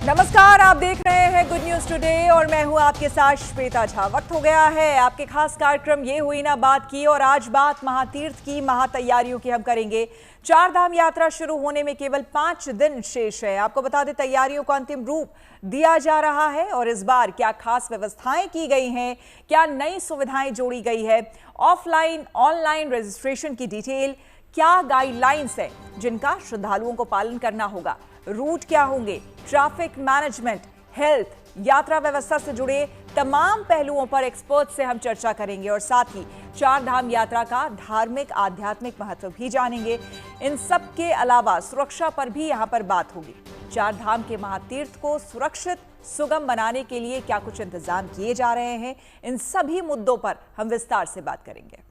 नमस्कार, आप देख रहे हैं गुड न्यूज टुडे और मैं हूं आपके साथ श्वेता झा। वक्त हो गया है आपके खास कार्यक्रम ये हुई ना बात की, और आज बात महातीर्थ की महातैयारियों की हम करेंगे। चार धाम यात्रा शुरू होने में केवल 5 दिन शेष है। आपको बता दें, तैयारियों को अंतिम रूप दिया जा रहा है और इस बार क्या खास व्यवस्थाएं की गई हैं, क्या नई सुविधाएं जोड़ी गई है, ऑफलाइन ऑनलाइन रजिस्ट्रेशन की डिटेल, क्या गाइडलाइंस है जिनका श्रद्धालुओं को पालन करना होगा, रूट क्या होंगे, ट्रैफिक मैनेजमेंट, हेल्थ, यात्रा व्यवस्था से जुड़े तमाम पहलुओं पर एक्सपर्ट से हम चर्चा करेंगे और साथ ही चार धाम यात्रा का धार्मिक आध्यात्मिक महत्व भी जानेंगे। इन सब के अलावा सुरक्षा पर भी यहां पर बात होगी। चार धाम के महातीर्थ को सुरक्षित सुगम बनाने के लिए क्या कुछ इंतजाम किए जा रहे हैं, इन सभी मुद्दों पर हम विस्तार से बात करेंगे।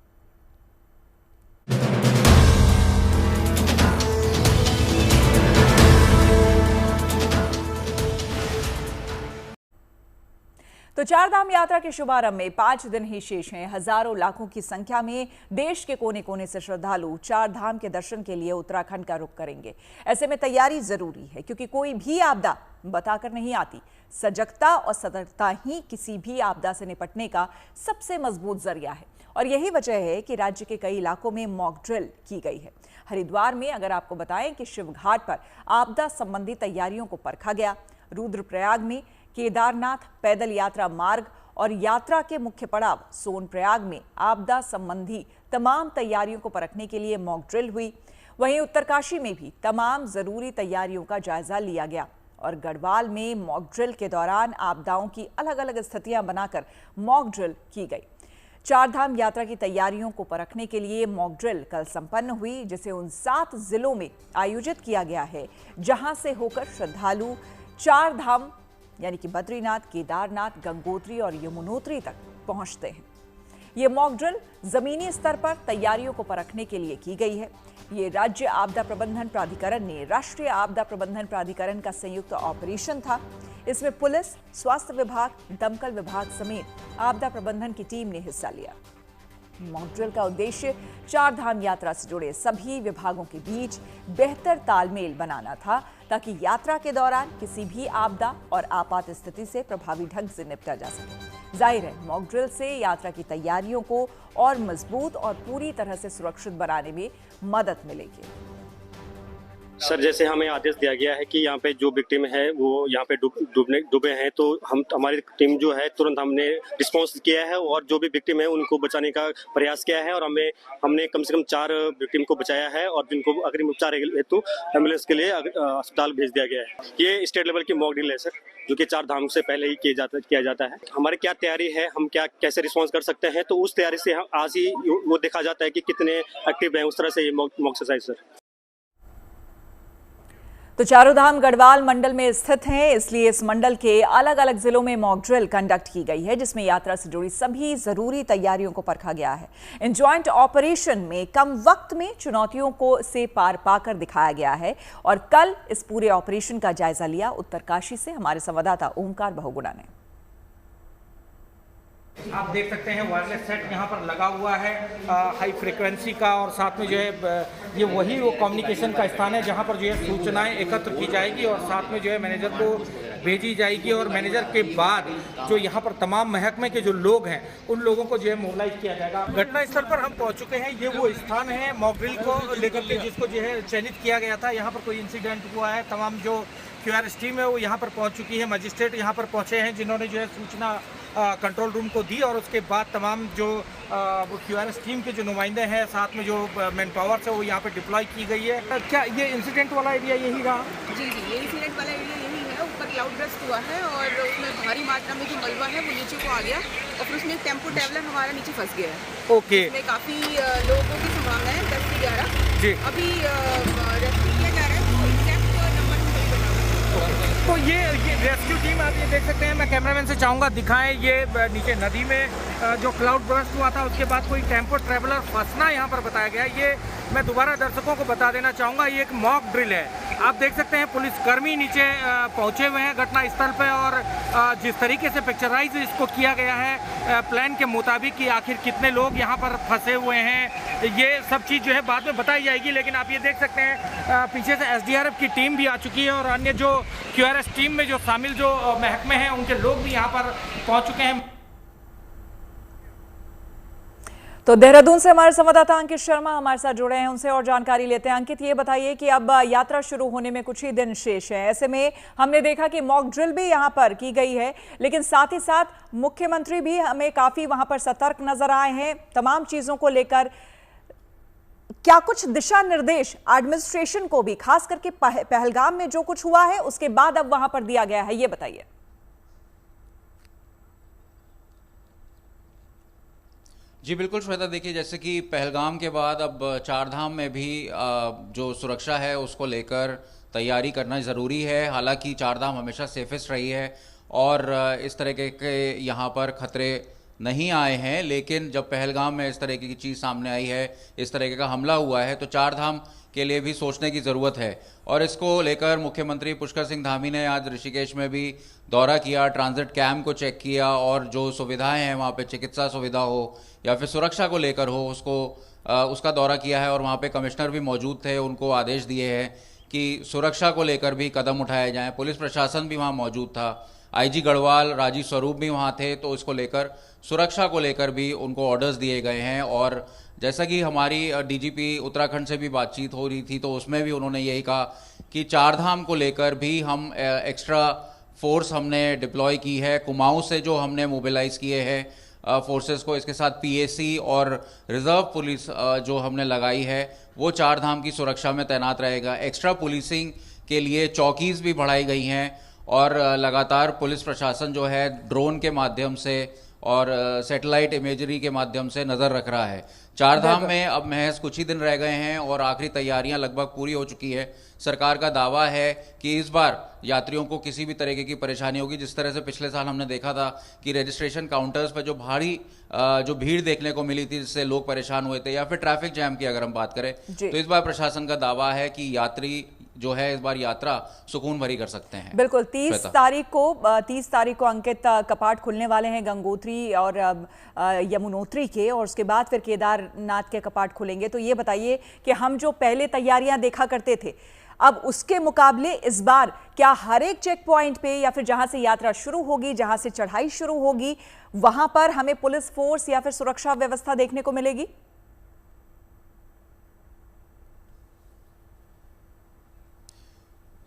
तो चार धाम यात्रा के शुभारंभ में 5 दिन ही शेष हैं। हजारों लाखों की संख्या में देश के कोने कोने से श्रद्धालु चार धाम के दर्शन के लिए उत्तराखंड का रुख करेंगे। ऐसे में तैयारी जरूरी है, क्योंकि कोई भी आपदा बताकर नहीं आती। सजगता और सतर्कता ही किसी भी आपदा से निपटने का सबसे मजबूत जरिया है, और यही वजह है कि राज्य के कई इलाकों में मॉक ड्रिल की गई है। हरिद्वार में अगर आपको बताएं कि शिव घाट पर आपदा संबंधी तैयारियों को परखा गया। रुद्रप्रयाग में केदारनाथ पैदल यात्रा मार्ग और यात्रा के मुख्य पड़ाव सोनप्रयाग में आपदा संबंधी तमाम तैयारियों को परखने के लिए मॉक ड्रिल हुई। वहीं उत्तरकाशी में भी तमाम जरूरी तैयारियों का जायजा लिया गया और गढ़वाल में मॉक ड्रिल के दौरान आपदाओं की अलग अलग स्थितियां बनाकर मॉक ड्रिल की गई। चार धाम यात्रा की तैयारियों को परखने के लिए मॉक ड्रिल कल संपन्न हुई, जिसे उन 7 जिलों में आयोजित किया गया है जहां से होकर श्रद्धालु चार धाम यानी कि बद्रीनाथ, केदारनाथ, गंगोत्री और यमुनोत्री तक पहुंचते हैं। ये मॉक ड्रिल जमीनी स्तर पर तैयारियों को परखने के लिए की गई है। ये राज्य आपदा प्रबंधन प्राधिकरण ने राष्ट्रीय आपदा प्रबंधन प्राधिकरण का संयुक्त ऑपरेशन था। इसमें पुलिस, स्वास्थ्य विभाग, दमकल विभाग समेत आपदा प्रबंधन की टीम ने हिस्सा लिया। मॉक ड्रिल का उद्देश्य चार धाम यात्रा से जुड़े सभी विभागों के बीच बेहतर तालमेल बनाना था, ताकि यात्रा के दौरान किसी भी आपदा और आपात स्थिति से प्रभावी ढंग से निपटा जा सके। जाहिर है, मॉक ड्रिल से यात्रा की तैयारियों को और मजबूत और पूरी तरह से सुरक्षित बनाने में मदद मिलेगी। सर, जैसे हमें आदेश दिया गया है कि यहाँ पे जो विक्टिम है वो यहाँ पे डूबे हैं, तो हमारी टीम जो है तुरंत हमने रिस्पांस किया है और जो भी विक्टिम है उनको बचाने का प्रयास किया है और हमने कम से कम 4 विक्टिम को बचाया है और जिनको अग्रिम उपचार हेतु एम्बुलेंस के लिए अस्पताल भेज दिया गया है। ये स्टेट लेवल की मॉक ड्रिल है सर, जो कि चार धाम से पहले ही किया जाता है। हमारी क्या तैयारी है, हम कैसे रिस्पॉन्स कर सकते हैं, तो उस तैयारी से आज ही वो देखा जाता है कि कितने एक्टिव हैं। उस तरह से ये मॉक एक्सरसाइज सर। तो चारों धाम गढ़वाल मंडल में स्थित हैं, इसलिए इस मंडल के अलग अलग जिलों में मॉक ड्रिल कंडक्ट की गई है, जिसमें यात्रा से जुड़ी सभी जरूरी तैयारियों को परखा गया है। इन ज्वाइंट ऑपरेशन में कम वक्त में चुनौतियों को से पार पाकर दिखाया गया है और कल इस पूरे ऑपरेशन का जायजा लिया उत्तरकाशी से हमारे संवाददाता ओमकार बहुगुणा ने। आप देख सकते हैं वायरलेस सेट यहाँ पर लगा हुआ है हाई फ्रीक्वेंसी का, और साथ में जो है ये वो कम्युनिकेशन का स्थान है जहाँ पर जो है सूचनाएं एकत्र की जाएगी और साथ में जो है मैनेजर को भेजी जाएगी और मैनेजर के बाद जो यहाँ पर तमाम महकमे के जो लोग हैं उन लोगों को जो है मोबिलाइज किया जाएगा। घटना स्थल पर हम पहुँच चुके हैं। ये वो स्थान है मॉक ड्रिल को लेकर के जिसको जो है चयनित किया गया था। यहाँ पर कोई इंसिडेंट हुआ है, तमाम जो QRS टीम है वो यहाँ पर पहुँच चुकी है। मजिस्ट्रेट यहाँ पर पहुँचे हैं जिन्होंने जो है सूचना कंट्रोल रूम को दी और उसके बाद तमाम जो QRS टीम के जो नुमाइंदे हैं, साथ में जो मैन पावर है वो यहाँ पे डिप्लॉय की गई है। क्या ये इंसिडेंट वाला एरिया यही रहा? जी, ये इंसिडेंट वाला एरिया यही है। ऊपर क्लाउड ब्रस्ट हुआ है और उसमें भारी मात्रा में जो मलबा है वो नीचे को आ गया और फिर उसमें टेम्पो ट्रैवलर हमारा नीचे फंस गया है। ओके, काफ़ी लोगों की संभावना है 10 से 11 जी। अभी रेस्क्यू किया जा रहा है, तो एग्जैक्ट नंबर नहीं बता रहा। तो ये रेस्क्यू टीम आप ये देख सकते हैं। मैं कैमरामैन से चाहूँगा दिखाएं, ये नीचे नदी में जो क्लाउड बर्स्ट हुआ था उसके बाद कोई टेम्पो ट्रैवलर फंसना यहाँ पर बताया गया। ये मैं दोबारा दर्शकों को बता देना चाहूँगा, ये एक मॉक ड्रिल है। आप देख सकते हैं पुलिसकर्मी नीचे पहुँचे हुए हैं घटनास्थल पर, और जिस तरीके से पिक्चराइज इसको किया गया है प्लान के मुताबिक कि आखिर कितने लोग यहाँ पर फंसे हुए हैं, ये सब चीज़ जो है बाद में बताई जाएगी। लेकिन आप ये देख सकते हैं पीछे से SDRF की टीम भी आ चुकी है और अन्य जो QRS टीम में जो शामिल जो महकमे हैं उनके लोग भी यहाँ पर पहुँच चुके हैं। तो देहरादून से हमारे संवाददाता अंकित शर्मा हमारे साथ जुड़े हैं, उनसे और जानकारी लेते हैं। अंकित, ये बताइए कि अब यात्रा शुरू होने में कुछ ही दिन शेष है, ऐसे में हमने देखा कि मॉक ड्रिल भी यहां पर की गई है, लेकिन साथ ही साथ मुख्यमंत्री भी हमें काफी वहां पर सतर्क नजर आए हैं तमाम चीजों को लेकर। क्या कुछ दिशा निर्देश एडमिनिस्ट्रेशन को भी, खास करके पहलगाम में जो कुछ हुआ है उसके बाद अब वहां पर दिया गया है, ये बताइए। जी बिल्कुल श्वेता, देखिए जैसे कि पहलगाम के बाद अब चारधाम में भी जो सुरक्षा है उसको लेकर तैयारी करना ज़रूरी है। हालांकि चारधाम हमेशा सेफेस्ट रही है और इस तरह के यहाँ पर खतरे नहीं आए हैं, लेकिन जब पहलगाम में इस तरह की चीज़ सामने आई है, इस तरह का हमला हुआ है, तो चारधाम के लिए भी सोचने की ज़रूरत है। और इसको लेकर मुख्यमंत्री पुष्कर सिंह धामी ने आज ऋषिकेश में भी दौरा किया, ट्रांजिट कैंप को चेक किया और जो सुविधाएं हैं वहाँ पे, चिकित्सा सुविधा हो या फिर सुरक्षा को लेकर हो, उसका दौरा किया है। और वहाँ पे कमिश्नर भी मौजूद थे, उनको आदेश दिए हैं कि सुरक्षा को लेकर भी कदम उठाए जाएँ। पुलिस प्रशासन भी वहाँ मौजूद था, IG गढ़वाल, राजीव स्वरूप भी वहाँ थे, तो इसको लेकर सुरक्षा को लेकर भी उनको ऑर्डर्स दिए गए हैं। और जैसा कि हमारी DGP उत्तराखंड से भी बातचीत हो रही थी, तो उसमें भी उन्होंने यही कहा कि चारधाम को लेकर भी हम एक्स्ट्रा फोर्स हमने डिप्लॉय की है। कुमाऊं से जो हमने मोबिलाइज किए हैं फोर्सेस को, इसके साथ PAC और रिजर्व पुलिस जो हमने लगाई है वो चारधाम की सुरक्षा में तैनात रहेगा। एक्स्ट्रा पुलिसिंग के लिए चौकीज़ भी बढ़ाई गई हैं और लगातार पुलिस प्रशासन जो है ड्रोन के माध्यम से और सैटेलाइट इमेजरी के माध्यम से नज़र रख रहा है। चारधाम में अब महज कुछ ही दिन रह गए हैं और आखिरी तैयारियां लगभग पूरी हो चुकी है। सरकार का दावा है कि इस बार यात्रियों को किसी भी तरीके की परेशानी होगी। जिस तरह से पिछले साल हमने देखा था कि रजिस्ट्रेशन काउंटर्स पर जो भारी जो भीड़ देखने को मिली थी, जिससे लोग परेशान हुए थे, या फिर ट्रैफिक जैम की अगर हम बात करें, तो इस बार प्रशासन का दावा है कि यात्री जो है इस बार यात्रा सुकून भरी कर सकते हैं। बिल्कुल, 30 तारीख को अंकित कपाट खुलने वाले हैं गंगोत्री और यमुनोत्री के, और उसके बाद फिर केदारनाथ के कपाट खुलेंगे। तो ये बताइए कि हम जो पहले तैयारियां देखा करते थे, अब उसके मुकाबले इस बार क्या हर एक चेक पॉइंट पे या फिर जहां से यात्रा शुरू होगी, जहां से चढ़ाई शुरू होगी, वहां पर हमें पुलिस फोर्स या फिर सुरक्षा व्यवस्था देखने को मिलेगी?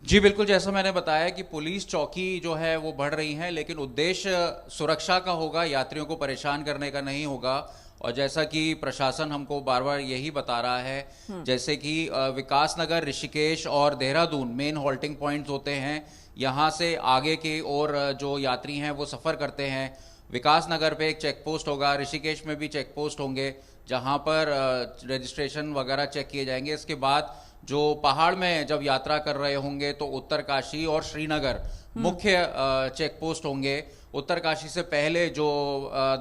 जी बिल्कुल, जैसा मैंने बताया कि पुलिस चौकी जो है वो बढ़ रही हैं, लेकिन उद्देश्य सुरक्षा का होगा, यात्रियों को परेशान करने का नहीं होगा। और जैसा कि प्रशासन हमको बार बार यही बता रहा है, जैसे कि विकासनगर, ऋषिकेश और देहरादून मेन हॉल्टिंग पॉइंट्स होते हैं। यहाँ से आगे की ओर जो यात्री हैं वो सफ़र करते हैं। विकासनगर पे एक चेक पोस्ट होगा, ऋषिकेश में भी चेक पोस्ट होंगे जहाँ पर रजिस्ट्रेशन वगैरह चेक किए जाएंगे। इसके बाद जो पहाड़ में जब यात्रा कर रहे होंगे तो उत्तरकाशी और श्रीनगर मुख्य चेक पोस्ट होंगे। उत्तरकाशी से पहले जो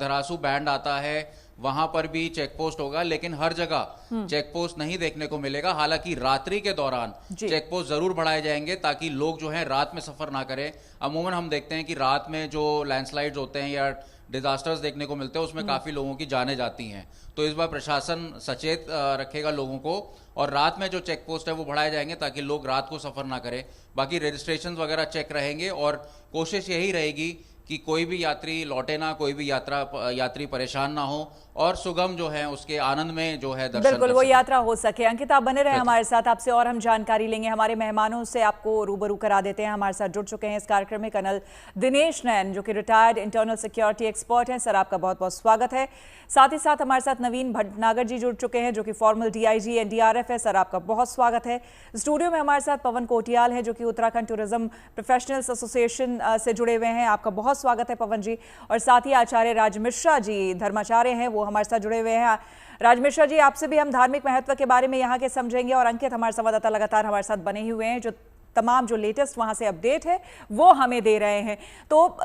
धरासू बैंड आता है वहां पर भी चेक पोस्ट होगा, लेकिन हर जगह चेक पोस्ट नहीं देखने को मिलेगा। हालांकि रात्रि के दौरान चेक पोस्ट जरूर बढ़ाए जाएंगे ताकि लोग जो है रात में सफर ना करें। अमूमन हम देखते हैं कि रात में जो लैंडस्लाइड्स होते हैं या डिजास्टर्स देखने को मिलते हैं उसमें काफी लोगों की जानें जाती हैं। तो इस बार प्रशासन सचेत रखेगा लोगों को, और रात में जो चेक पोस्ट है वो बढ़ाए जाएंगे ताकि लोग रात को सफर ना करें। बाकी रजिस्ट्रेशन वगैरह चेक रहेंगे और कोशिश यही रहेगी कि कोई भी यात्री लौटे ना, कोई भी यात्री परेशान ना हो और सुगम जो है उसके आनंद में जो है दर्शन बिल्कुल वो यात्रा हो सके। अंकित, आप बने रहे हमारे साथ, आपसे और हम जानकारी लेंगे। हमारे मेहमानों से आपको रूबरू करा देते हैं। हमारे साथ जुड़ चुके हैं इस कार्यक्रम में कर्नल दिनेश नैन, जो कि रिटायर्ड इंटरनल सिक्योरिटी एक्सपर्ट हैं। सर, आपका बहुत बहुत स्वागत है। साथ ही साथ हमारे साथ नवीन भटनागर जी जुड़ चुके हैं, जो कि फॉर्मल DIG NDRF है। सर, आपका बहुत स्वागत है। स्टूडियो में हमारे साथ पवन कोटियाल है, जो कि उत्तराखंड टूरिज्म प्रोफेशनल्स एसोसिएशन से जुड़े हुए हैं। आपका बहुत स्वागत है पवन जी। और साथ ही आचार्य राज मिश्रा जी, धर्माचार्य हैं, वो हमारे साथ जुड़े हुए हैं। राज मिश्रा जी, आपसे भी हम धार्मिक महत्व के बारे में यहाँ के समझेंगे, और अंकित हमारे संवाददाता लगातार हमारे साथ बने ही हुए हैं, जो तमाम जो लेटेस्ट वहाँ से अपडेट है वो हमें दे रहे हैं। तो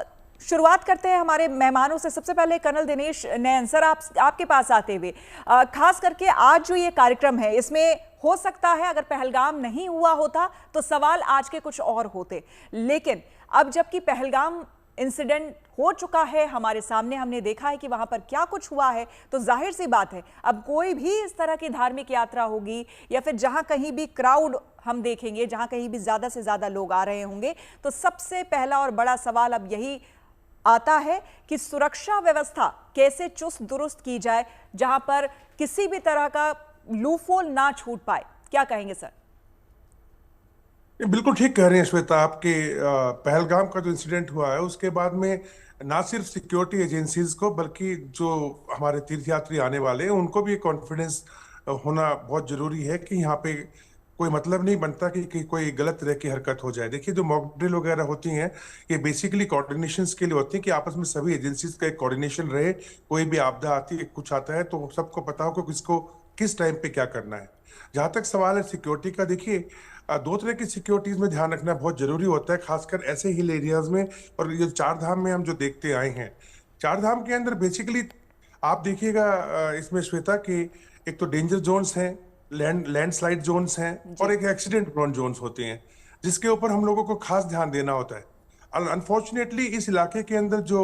शुरुआत करते हैं हमारे मेहमानों से। सबसे पहले कर्नल दिनेश नयन सर, आपके पास आते हुए, खास करके आज जो ये कार्यक्रम है, इसमें हो सकता है अगर पहलगाम नहीं हुआ होता तो सवाल आज के कुछ और होते, लेकिन अब जबकि पहलगाम इंसिडेंट हो चुका है हमारे सामने, हमने देखा है कि वहां पर क्या कुछ हुआ है, तो जाहिर सी बात है अब कोई भी इस तरह की धार्मिक यात्रा होगी या फिर जहां कहीं भी क्राउड हम देखेंगे, जहां कहीं भी ज्यादा से ज्यादा लोग आ रहे होंगे, तो सबसे पहला और बड़ा सवाल अब यही आता है कि सुरक्षा व्यवस्था कैसे चुस्त दुरुस्त की जाए जहां पर किसी भी तरह का लूफोल ना छूट पाए। क्या कहेंगे सर? बिल्कुल ठीक कह रहे हैं श्वेता, आपके पहलगाम का जो इंसिडेंट हुआ है उसके बाद में ना सिर्फ सिक्योरिटी एजेंसीज को बल्कि जो हमारे तीर्थयात्री आने वाले हैं उनको भी कॉन्फिडेंस होना बहुत जरूरी है कि यहाँ पे कोई मतलब नहीं बनता कि कोई गलत तरह की हरकत हो जाए। देखिए, जो मॉक ड्रिल वगैरह होती हैं ये बेसिकली कोऑर्डिनेशन के लिए होती है कि आपस में सभी एजेंसीज का एक कोऑर्डिनेशन रहे। कोई भी आपदा आती है, कुछ आता है, तो सबको पता हो कि किसको किस टाइम पे क्या करना है। जहां तक सवाल है सिक्योरिटी का, देखिए दो तरह की सिक्योरिटीज में ध्यान रखना बहुत जरूरी होता है, खासकर ऐसे हिल एरियाज में। और ये चार धाम में हम जो देखते आए हैं, चार धाम के अंदर बेसिकली आप देखिएगा इसमें श्वेता कि एक तो डेंजर जोन्स हैं, लैंडस्लाइड जोन्स हैं और एक एक्सीडेंट प्रोन जोन्स होते हैं जिसके ऊपर हम लोगों को खास ध्यान देना होता है। अनफॉर्चुनेटली इस इलाके के अंदर जो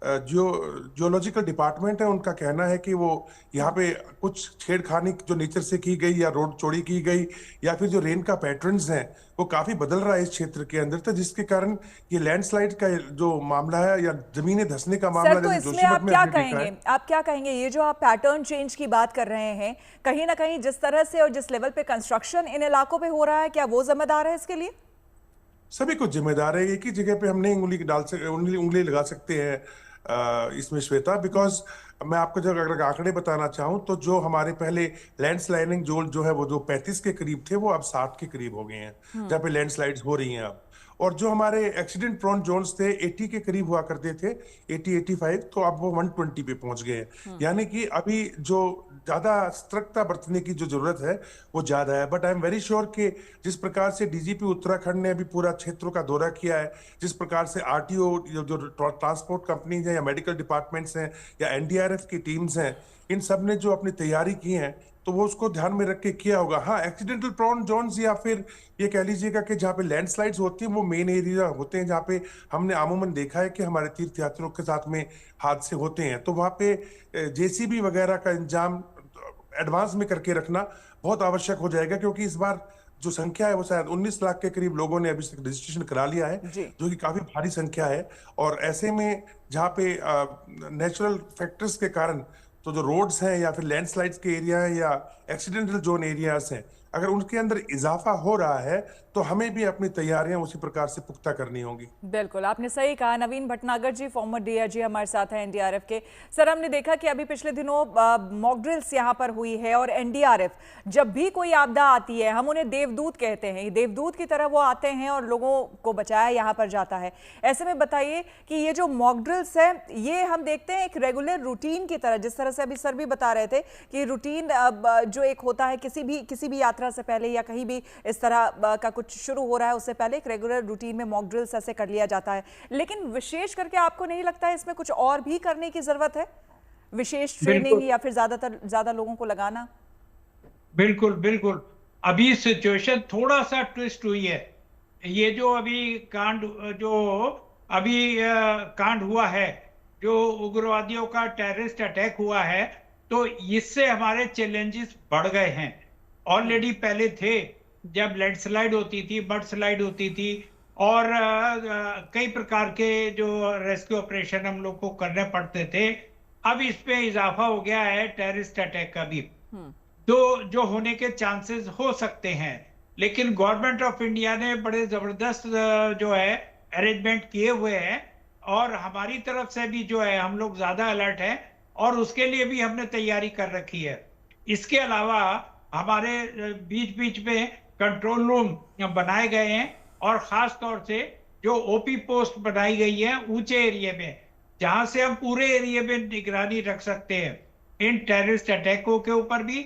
जियोलॉजिकल डिपार्टमेंट है उनका कहना है कि वो यहाँ पे कुछ छेड़खानी जो नेचर से की गई या रोड चौड़ी की गई या फिर जो रेन का पैटर्न्स हैं वो काफी बदल रहा है इस क्षेत्र के अंदर, तो जिसके कारण ये लैंडस्लाइड का जो मामला है या जमीनें धंसने का मामला, सर, तो इसमें आप क्या कहेंगे ये जो आप पैटर्न चेंज की बात कर रहे हैं, कहीं ना कहीं जिस तरह से और जिस लेवल पे कंस्ट्रक्शन इन इलाकों पे हो रहा है, क्या वो जिम्मेदार है इसके लिए? सभी कुछ जिम्मेदार है, एक ही जगह पे हम नहीं उंगली लगा सकते हैं इसमें श्वेता, बिकॉज मैं आपको जब अगर आंकड़े बताना चाहूं तो जो हमारे पहले लैंडस्लाइडिंग जो है वो जो 35 के करीब थे वो अब 60 के करीब हो गए हैं जहाँ पे लैंडस्लाइड्स हो रही हैं अब। और जो हमारे एक्सीडेंट प्रोन जोन्स थे 80 के करीब हुआ करते थे, 80-85, तो अब वो 120 पे पहुंच गए हैं। यानी कि अभी जो ज्यादा सतर्कता बरतने की जो जरूरत है वो ज्यादा है। But I am very sure कि जिस प्रकार से डीजीपी उत्तराखंड ने अभी पूरा क्षेत्रों का दौरा किया है, जिस प्रकार से आरटीओ जो ट्रांसपोर्ट कंपनीज हैं या मेडिकल डिपार्टमेंट्स हैं या एनडीआरएफ की टीम्स हैं, इन सब ने जो अपनी तैयारी की है तो वो उसको ध्यान में रख के किया होगा। हाँ, एक्सीडेंटल प्रोन जोन्स या फिर ये कह लीजिएगा कि जहाँ पे लैंडस्लाइड्स होती हैं वो मेन एरिया होते हैं जहाँ पे हमने आमूमन देखा है कि हमारे तीर्थयात्रियों के साथ में हादसे होते हैं, तो वहाँ पे जेसीबी वगैरह का इंतजाम एडवांस में करके रखना बहुत आवश्यक हो जाएगा, क्योंकि इस बार जो संख्या है वो शायद 19 लाख के करीब लोगों ने अभी तक रजिस्ट्रेशन करा लिया है, जो कि काफी भारी संख्या है। और ऐसे में जहाँ पे नेचुरल फैक्टर्स के कारण तो जो रोड्स हैं या फिर लैंडस्लाइड्स के एरिया है या एक्सीडेंटल जोन एरियाज हैं, अगर उनके अंदर इजाफा हो रहा है तो हमें भी अपनी तैयारियां उसी प्रकार से पुख्ता करनी होंगी। बिल्कुल, आपने सही कहा। नवीन भटनागर जी, फॉर्मर डीआईजी हमारे साथ हैं एनडीआरएफ के। सर, हमने देखा कि अभी पिछले दिनों मॉक ड्रिल्स यहाँ पर हुई है और एनडीआरएफ जब भी कोई आपदा आती है, हम उन्हें देवदूत कहते हैं, देवदूत की तरह वो आते हैं और लोगों को बचाया यहाँ पर जाता है। ऐसे में बताइए कि ये जो मॉक ड्रिल्स है ये हम देखते हैं एक रेगुलर रूटीन की तरह, जिस तरह से अभी सर भी बता रहे थे कि रूटीन जो एक होता है किसी भी यात्रा से पहले या कहीं भी इस तरह का कुछ शुरू हो रहा है उससे पहले एक रेगुलर रूटीन में मॉक ड्रिल्स ऐसे कर लिया जाता है। लेकिन विशेष करके आपको नहीं लगता है इसमें कुछ और भी करने की जरूरत है, विशेष ट्रेनिंग या फिर ज्यादा लोगों को लगाना? बिल्कुल बिल्कुल, अभी सिचुएशन थोड़ा सा ट्विस्ट हुई है। ये जो अभी कांड हुआ है, जो उग्रवादियों का टेररिस्ट अटैक हुआ है, तो इससे हमारे चैलेंजेस बढ़ गए हैं। ऑलरेडी पहले थे जब लैंडस्लाइड होती थी, बर्ड स्लाइड होती थी और कई प्रकार के जो रेस्क्यू ऑपरेशन हम लोग को करने पड़ते थे। अब इस पे इजाफा हो गया है टेररिस्ट अटैक का भी, तो जो होने के चांसेस हो सकते हैं। लेकिन गवर्नमेंट ऑफ इंडिया ने बड़े जबरदस्त जो है अरेंजमेंट किए हुए हैं और हमारी तरफ से भी जो है हम लोग ज्यादा अलर्ट हैं और उसके लिए भी हमने तैयारी कर रखी है। इसके अलावा हमारे बीच बीच में कंट्रोल रूम बनाए गए हैं और खास तौर से जो ओपी पोस्ट बनाई गई है ऊंचे एरिया में, जहां से हम पूरे एरिया में निगरानी रख सकते हैं। इन टेररिस्ट अटैकों के ऊपर भी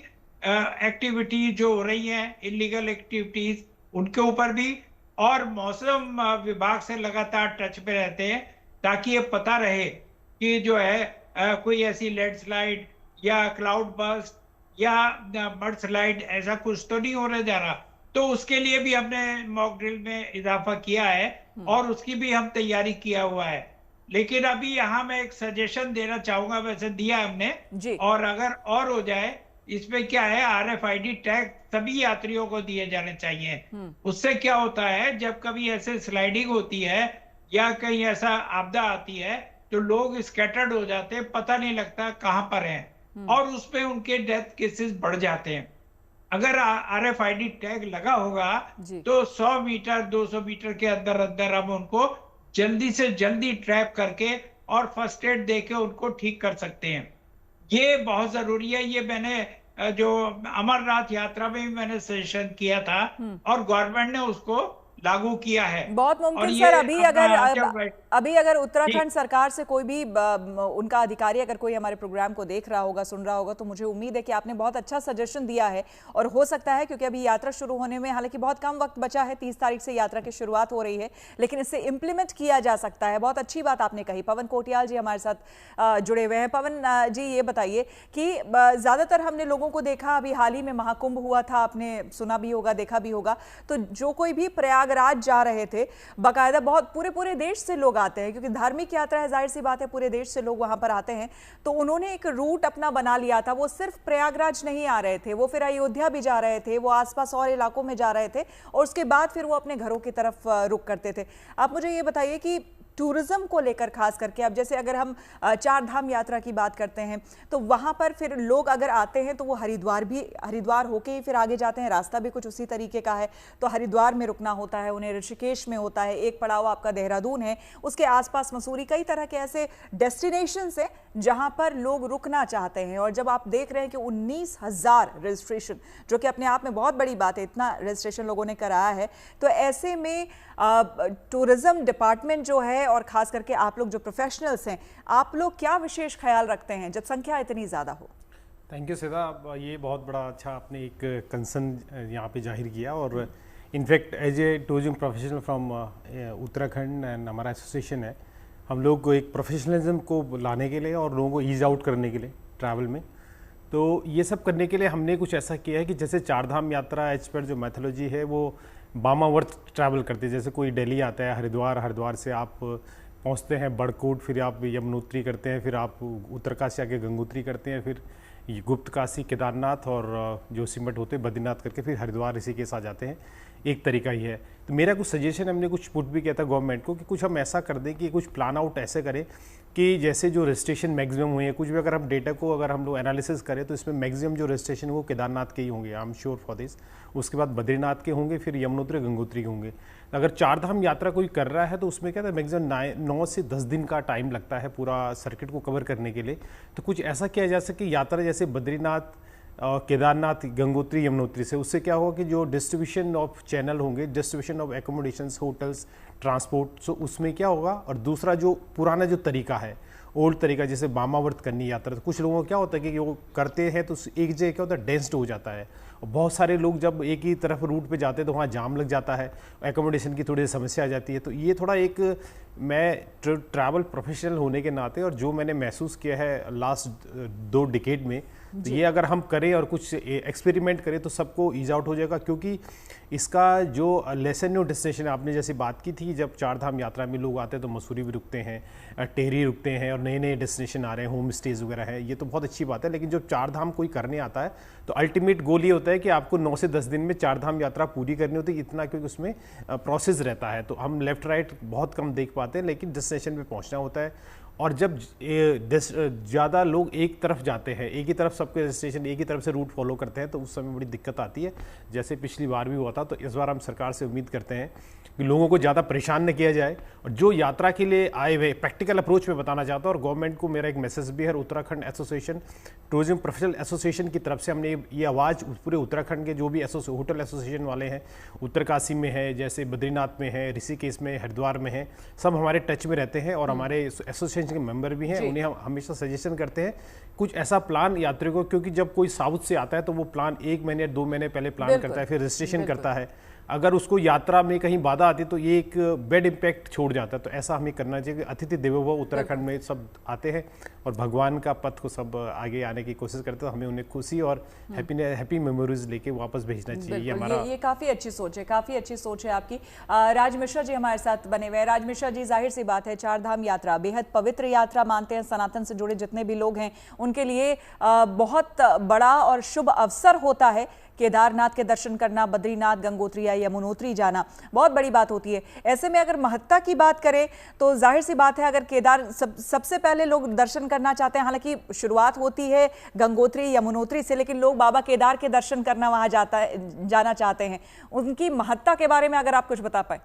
एक्टिविटी जो हो रही है, इलीगल एक्टिविटीज, उनके ऊपर भी, और मौसम विभाग से लगातार टच पे रहते हैं ताकि ये पता रहे कि जो है कोई ऐसी लैंडस्लाइड या क्लाउड बर्स्ट या मड स्लाइड ऐसा कुछ तो नहीं होने जा रहा। तो उसके लिए भी हमने मॉक ड्रिल में इजाफा किया है और उसकी भी हम तैयारी किया हुआ है। लेकिन अभी यहाँ मैं एक सजेशन देना चाहूंगा, वैसे दिया हमने जी। और अगर और हो जाए, इसमें क्या है, RFID टैग सभी यात्रियों को दिए जाने चाहिए। उससे क्या होता है, जब कभी ऐसे स्लाइडिंग होती है या कहीं ऐसा आपदा आती है तो लोग स्कैटर्ड हो जाते हैं, पता नहीं लगता कहां पर हैं और उसमें उनके डेथ केसेस बढ़ जाते हैं। अगर RFID टैग लगा होगा तो 100 मीटर 200 मीटर के अंदर अंदर हम उनको जल्दी से जल्दी ट्रैप करके और फर्स्ट एड देके उनको ठीक कर सकते हैं। ये बहुत जरूरी है। ये मैंने जो अमरनाथ यात्रा में भी मैंने सजेशन किया था और गवर्नमेंट ने उसको लागू किया है। बहुत मुमकिन सर, अभी अगर उत्तराखंड सरकार से कोई भी उनका अधिकारी अगर कोई हमारे प्रोग्राम को देख रहा होगा, सुन रहा होगा, तो मुझे उम्मीद है कि आपने बहुत अच्छा सजेशन दिया है। और हो सकता है, क्योंकि अभी यात्रा शुरू होने में हालांकि बहुत कम वक्त बचा है, 30 तारीख से यात्रा की शुरुआत हो रही है, लेकिन इससे इंप्लीमेंट किया जा सकता है। बहुत अच्छी बात आपने कही। पवन कोटियाल जी हमारे साथ जुड़े हुए हैं। पवन जी, ये बताइए कि ज्यादातर हमने लोगों को देखा, अभी हाल ही में महाकुंभ हुआ था, आपने सुना भी होगा, देखा भी होगा, तो जो कोई भी प्रयागराज जा रहे थे, बाकायदा बहुत पूरे देश से लोग आते हैं, क्योंकि धार्मिक यात्रा है, जाहिर सी बात है पूरे देश से लोग वहां पर आते हैं। तो उन्होंने एक रूट अपना बना लिया था। वो सिर्फ प्रयागराज नहीं आ रहे थे, वो फिर अयोध्या भी जा रहे थे, वो आसपास और इलाकों में जा रहे थे और उसके बाद फिर वो अपने घरों की तरफ रुख करते थे। आप मुझे ये बताइए कि टूरिज्म को लेकर खास करके, अब जैसे अगर हम चार धाम यात्रा की बात करते हैं तो वहां पर फिर लोग अगर आते हैं तो वो हरिद्वार होके ही फिर आगे जाते हैं, रास्ता भी कुछ उसी तरीके का है। तो हरिद्वार में रुकना होता है उन्हें, ऋषिकेश में होता है, एक पड़ाव आपका देहरादून है, उसके आसपास मसूरी, कई तरह के ऐसे डेस्टिनेशन है जहां पर लोग रुकना चाहते हैं। और जब आप देख रहे हैं कि 19,000 रजिस्ट्रेशन, जो कि अपने आप में बहुत बड़ी बात है, इतना रजिस्ट्रेशन लोगों ने कराया है, तो ऐसे में टूरिज्म डिपार्टमेंट जो है और खास करके आप लोग जो प्रोफेशनल्स हैं, आप लोग क्या विशेष ख्याल रखते हैं जब संख्या इतनी ज़्यादा हो? थैंक यू सीधा, ये बहुत बड़ा अच्छा आपने एक कंसर्न यहाँ पे जाहिर किया। और in fact as a tourism professional from Uttarakhand and हमारा एसोसिएशन है, हम लोग को एक प्रोफेशनलिज्म को लाने के लिए और लोगों को ईज आउट करने के लिए ट्रैवल में, तो ये सब करने के लिए हमने कुछ ऐसा किया है कि जैसे चारधाम यात्रा एज पर जो मैथोलॉजी है वो वामावर्त ट्रैवल करते हैं। जैसे कोई दिल्ली आता है हरिद्वार से आप पहुंचते हैं बड़कोट, फिर आप यमुनोत्री करते हैं, फिर आप उत्तरकाशी आके गंगोत्री करते हैं, फिर गुप्त काशी केदारनाथ और जो सिमट होते हैं बद्रीनाथ करके फिर हरिद्वार ऋषिकेश आ जाते हैं। एक तरीका ही है। तो मेरा कुछ सजेशन हमने कुछ पुट भी किया था गवर्नमेंट को कि कुछ हम ऐसा कर दें कि कुछ प्लान आउट ऐसे करें कि जैसे जो रजिस्ट्रेशन मैक्सिमम हुए हैं, कुछ भी अगर हम डेटा को अगर हम लोग एनालिसिस करें तो इसमें मैक्सिमम जो रजिस्ट्रेशन वो केदारनाथ के ही होंगे, I am sure for this. उसके बाद बद्रीनाथ के होंगे, फिर यमुनोत्री गंगोत्री के होंगे। अगर चारधाम यात्रा कोई कर रहा है तो उसमें क्या था, मैक्सिमम 9 से 10 दिन का टाइम लगता है पूरा सर्किट को कवर करने के लिए। तो कुछ ऐसा किया जा सके यात्रा जैसे बद्रीनाथ, केदारनाथ, गंगोत्री, यमुनोत्री से, उससे क्या होगा कि जो डिस्ट्रीब्यूशन ऑफ चैनल होंगे, distribution of accommodations, hotels, transport, सो उसमें क्या होगा। और दूसरा जो पुराना जो तरीका है, ओल्ड तरीका, जैसे वामावर्त करनी यात्रा, तो कुछ लोगों को क्या होता है कि वो करते हैं तो एक जगह क्या होता है, डेंस्ड हो जाता है। और बहुत सारे लोग जब एक ही तरफ रूट पे जाते हैं तो वहाँ जाम लग जाता है, एकोमोडेशन की थोड़ी समस्या आ जाती है। तो ये थोड़ा एक, मैं ट्रैवल प्रोफेशनल होने के नाते और जो मैंने महसूस किया है लास्ट 2 डिकेड में, तो ये अगर हम करें और कुछ एक्सपेरिमेंट करें तो सबको ईज आउट हो जाएगा। क्योंकि इसका जो लेसन न्यू डेस्टिनेशन आपने जैसे बात की थी, जब चारधाम यात्रा में लोग आते हैं तो मसूरी भी रुकते हैं, टेहरी रुकते हैं और नए नए डेस्टिनेशन आ रहे हैं, होम स्टेज वगैरह है, ये तो बहुत अच्छी बात है। लेकिन जब चारधाम कोई करने आता है तो अल्टीमेट गोल ये होता है कि आपको 9 से 10 दिन में चारधाम यात्रा पूरी करनी होती है, इतना क्योंकि उसमें प्रोसेस रहता है। तो हम लेफ्ट राइट बहुत कम देख पाते हैं, लेकिन डेस्टिनेशन पे पहुंचना होता है। और जब ज़्यादा लोग एक तरफ जाते हैं, एक ही तरफ सबके रजिस्ट्रेशन एक ही तरफ से रूट फॉलो करते हैं, तो उस समय बड़ी दिक्कत आती है, जैसे पिछली बार भी हुआ था। तो इस बार हम सरकार से उम्मीद करते हैं कि लोगों को ज़्यादा परेशान न किया जाए। और जो यात्रा के लिए आए हुए प्रैक्टिकल अप्रोच में बताना चाहता हूँ, और गवर्नमेंट को मेरा एक मैसेज भी है, Uttarakhand association, tourism professional association की तरफ से हमने ये आवाज़ पूरे उत्तराखंड के जो भी होटल एसोसिएशन वाले हैं, उत्तरकाशी में है, जैसे बद्रीनाथ में है, ऋषिकेश में, हरिद्वार में है, सब हमारे टच में रहते हैं और हमारे एसोसिएशन के मेंबर भी हैं। उन्हें हम हमेशा सजेशन करते हैं कुछ ऐसा प्लान यात्रियों को, क्योंकि जब कोई साउथ से आता है तो वो प्लान 1 महीने 2 महीने पहले प्लान करता है, फिर रजिस्ट्रेशन करता है। अगर उसको यात्रा में कहीं बाधा आती तो ये एक बैड इम्पैक्ट छोड़ जाता है। तो ऐसा हमें करना चाहिए कि अतिथि देवो भव, उत्तराखंड में सब आते हैं और भगवान का पथ को सब आगे आने की कोशिश करते हैं, तो हमें उन्हें खुशी और हैप्पी मेमोरीज लेके वापस भेजना चाहिए। ये हमारा ये काफ़ी अच्छी सोच है, काफ़ी अच्छी सोच है आपकी। राज मिश्रा जी हमारे साथ बने हुए हैं। राज मिश्रा जी, जाहिर सी बात है, चार धाम यात्रा बेहद पवित्र यात्रा मानते हैं सनातन से जुड़े जितने भी लोग हैं, उनके लिए बहुत बड़ा और शुभ अवसर होता है। केदारनाथ के दर्शन करना, बद्रीनाथ, गंगोत्री या यमुनोत्री जाना बहुत बड़ी बात होती है। ऐसे में अगर महत्ता की बात करें तो जाहिर सी बात है, अगर सबसे पहले लोग दर्शन करना चाहते हैं, हालांकि शुरुआत होती है गंगोत्री यमुनोत्री से, लेकिन लोग बाबा केदार के दर्शन करना वहां जाना चाहते हैं। उनकी महत्ता के बारे में अगर आप कुछ बता पाए।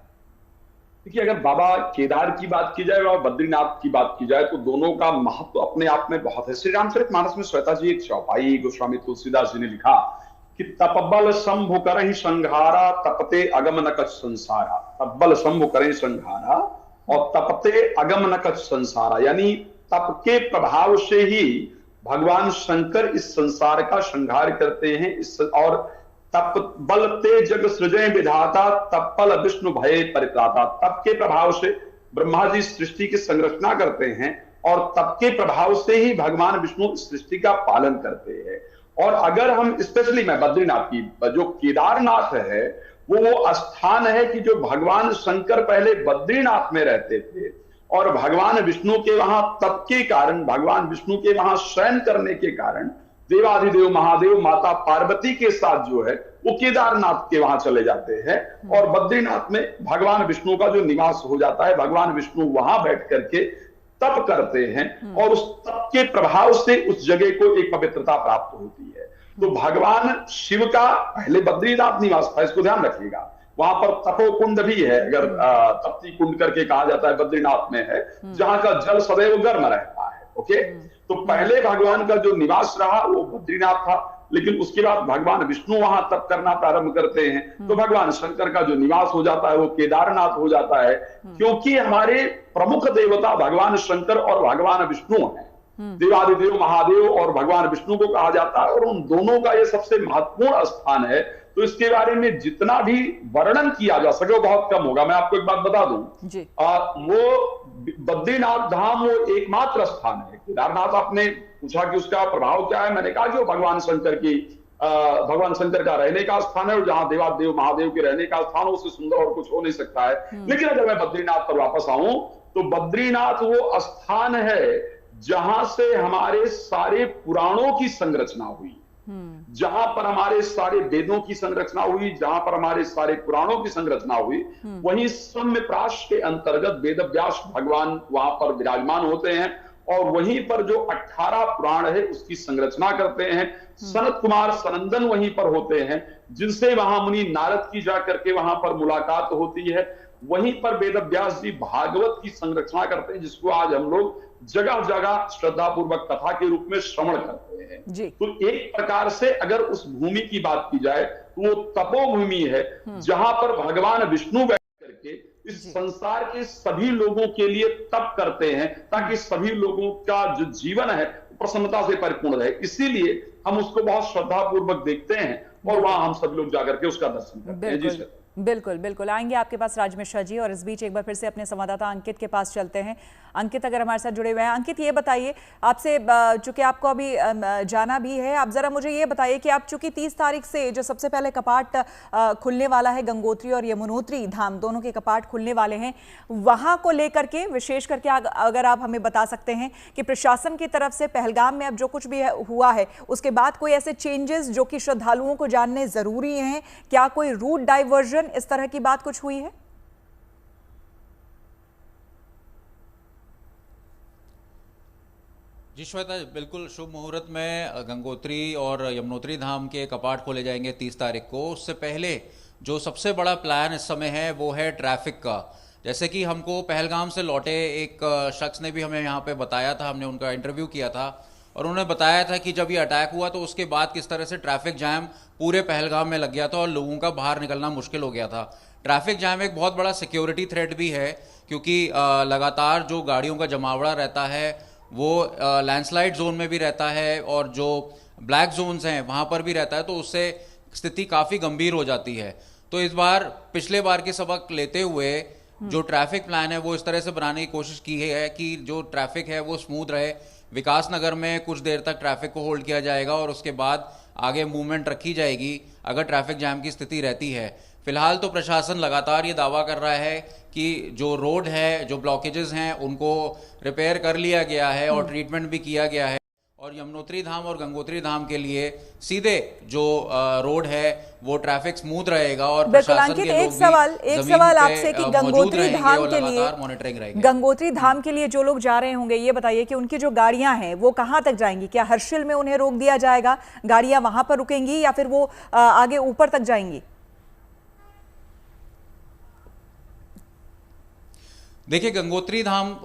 देखिए, अगर बाबा केदार की बात की जाए और बद्रीनाथ की बात की जाए तो दोनों का महत्व अपने आप में बहुत है। श्री रामचरितमानस में श्वेता जी एक चौपाई गोस्वामी तुलसीदास जी ने लिखा कि तपबल शंभु करहि संघारा तपते अगम नकच संसारा। तपबल शंभु करहि संघारा और तपते अगम नकच संसारा, यानी तप के प्रभाव से ही भगवान शंकर इस संसार का संहार करते हैं। और तप बल ते जग सृजय विधाता तपल विष्णु भय परित्राता। तप के प्रभाव से ब्रह्मा जी सृष्टि की संरचना करते हैं और तप के प्रभाव से ही भगवान विष्णु सृष्टि का पालन करते हैं। और अगर हम स्पेशली मैं बद्रीनाथ की, जो केदारनाथ है वो स्थान है कि जो भगवान शंकर पहले बद्रीनाथ में रहते थे और भगवान विष्णु के वहां तप के कारण, भगवान विष्णु के वहां शयन करने के कारण देवाधिदेव महादेव माता पार्वती के साथ जो है वो केदारनाथ के वहां चले जाते हैं और बद्रीनाथ में भगवान विष्णु का जो निवास हो जाता है, भगवान विष्णु वहां बैठ करके तप करते हैं और उस तप के प्रभाव से उस जगह को एक पवित्रता प्राप्त होती है। तो भगवान शिव का पहले बद्रीनाथ निवास था, इसको ध्यान रखिएगा। वहां पर तपो कुंड भी है, अगर तप्ती कुंड करके कहा जाता है, बद्रीनाथ में है, जहां का जल सदैव गर्म रहता है। ओके, तो पहले भगवान का जो निवास रहा वो बद्रीनाथ था, लेकिन उसके बाद भगवान विष्णु वहां तप करना प्रारंभ करते हैं तो भगवान शंकर का जो निवास हो जाता है वो केदारनाथ हो जाता है। क्योंकि हमारे प्रमुख देवता भगवान शंकर और भगवान विष्णु हैं, देवादिदेव महादेव और भगवान विष्णु को कहा जाता है और उन दोनों का ये सबसे महत्वपूर्ण स्थान है। तो इसके बारे में जितना भी वर्णन किया जा सके वो बहुत कम होगा। मैं आपको एक बात बता दूं, वो बद्रीनाथ धाम वो एकमात्र स्थान है। केदारनाथ आपने पूछा कि उसका प्रभाव क्या है, मैंने कहा कि वो भगवान शंकर का रहने का स्थान है और जहां देवादेव महादेव के रहने का स्थान हो, उससे सुंदर और कुछ हो नहीं सकता है। लेकिन अगर मैं बद्रीनाथ पर वापस आऊं तो बद्रीनाथ वो स्थान है जहां से हमारे सारे पुराणों की संरचना हुई, जहां पर हमारे सारे वेदों की संरचना हुई, जहां पर हमारे सारे पुराणों की संरचना हुई, वहीं सम्यप्राश के अंतर्गत वेदव्यास भगवान वहां पर विराजमान होते हैं और वहीं पर जो 18 पुराण है उसकी संरचना करते हैं। सनत कुमार सनंदन वहीं पर होते हैं जिनसे वहां मुनि नारद की जाकर के वहां पर मुलाकात होती है। वहीं पर वेदव्यास जी भागवत की संरचना करते हैं जिसको आज हम लोग जगह जगह श्रद्धा पूर्वक कथा के रूप में श्रवण करते हैं। तो एक प्रकार से अगर उस भूमि की बात की जाए तो वो तपोभूमि है जहां पर भगवान विष्णु बैठ करके इस संसार के सभी लोगों के लिए तप करते हैं ताकि सभी लोगों का जो जीवन है प्रसन्नता से परिपूर्ण रहे। इसीलिए हम उसको बहुत श्रद्धा पूर्वक देखते हैं और वहां हम सभी लोग जाकर के उसका दर्शन करते हैं। जी सर, बिल्कुल बिल्कुल आएंगे आपके पास राज मिश्रा जी, और इस बीच एक बार फिर से अपने संवाददाता अंकित के पास चलते हैं। अंकित अगर हमारे साथ जुड़े हुए हैं, अंकित ये बताइए, आपसे चूंकि आपको अभी जाना भी है, आप जरा मुझे ये बताइए कि आप चूंकि 30 तारीख से जो सबसे पहले कपाट खुलने वाला है, गंगोत्री और यमुनोत्री धाम दोनों के कपाट खुलने वाले हैं, वहां को लेकर के विशेष करके अगर आप हमें बता सकते हैं कि प्रशासन की तरफ से पहलगाम में अब जो कुछ भी हुआ है उसके बाद कोई ऐसे चेंजेस जो कि श्रद्धालुओं को जानने जरूरी हैं, क्या कोई रूट डाइवर्जन इस तरह की बात कुछ हुई है? जी श्वेता, बिल्कुल शुभ मुहूर्त में गंगोत्री और यमुनोत्री धाम के कपाट खोले जाएंगे 30 तारीख को। उससे पहले जो सबसे बड़ा प्लान इस समय है वो है ट्रैफिक का। जैसे कि हमको पहलगाम से लौटे एक शख्स ने भी हमें यहाँ पे बताया था, हमने उनका इंटरव्यू किया था और उन्होंने बताया था कि जब ये अटैक हुआ तो उसके बाद किस तरह से ट्रैफिक जैम पूरे पहलगाम में लग गया था और लोगों का बाहर निकलना मुश्किल हो गया था। ट्रैफिक जैम एक बहुत बड़ा सिक्योरिटी थ्रेट भी है क्योंकि लगातार जो गाड़ियों का जमावड़ा रहता है वो लैंडस्लाइड जोन में भी रहता है और जो ब्लैक जोन्स हैं वहाँ पर भी रहता है, तो उससे स्थिति काफ़ी गंभीर हो जाती है। तो इस बार पिछले बार के सबक लेते हुए जो ट्रैफिक प्लान है वो इस तरह से बनाने की कोशिश की है कि जो ट्रैफिक है वो स्मूथ रहे। विकास नगर में कुछ देर तक ट्रैफिक को होल्ड किया जाएगा और उसके बाद आगे मूवमेंट रखी जाएगी अगर ट्रैफिक जैम की स्थिति रहती है। फिलहाल तो प्रशासन लगातार ये दावा कर रहा है कि जो रोड है, जो ब्लॉकेजेस हैं, उनको रिपेयर कर लिया गया है और ट्रीटमेंट भी किया गया है और यमुनोत्री धाम और गंगोत्री धाम के लिए सीधे जो रोड है वो ट्रैफिक स्मूथ रहेगा और प्रशासन के लोग एक सवाल आपसे कि गंगोत्री धाम के लिए मॉनिटरिंग रहेगी। गंगोत्री धाम के लिए जो लोग जा रहे होंगे, ये बताइए कि उनकी जो गाड़ियां हैं वो कहां तक जाएंगी? क्या हर्षिल में उन्हें रोक दिया जाएगा, गाड़ियां वहां पर रुकेंगी या फिर वो आगे ऊपर तक जाएंगी? देखिए, गंगोत्री धाम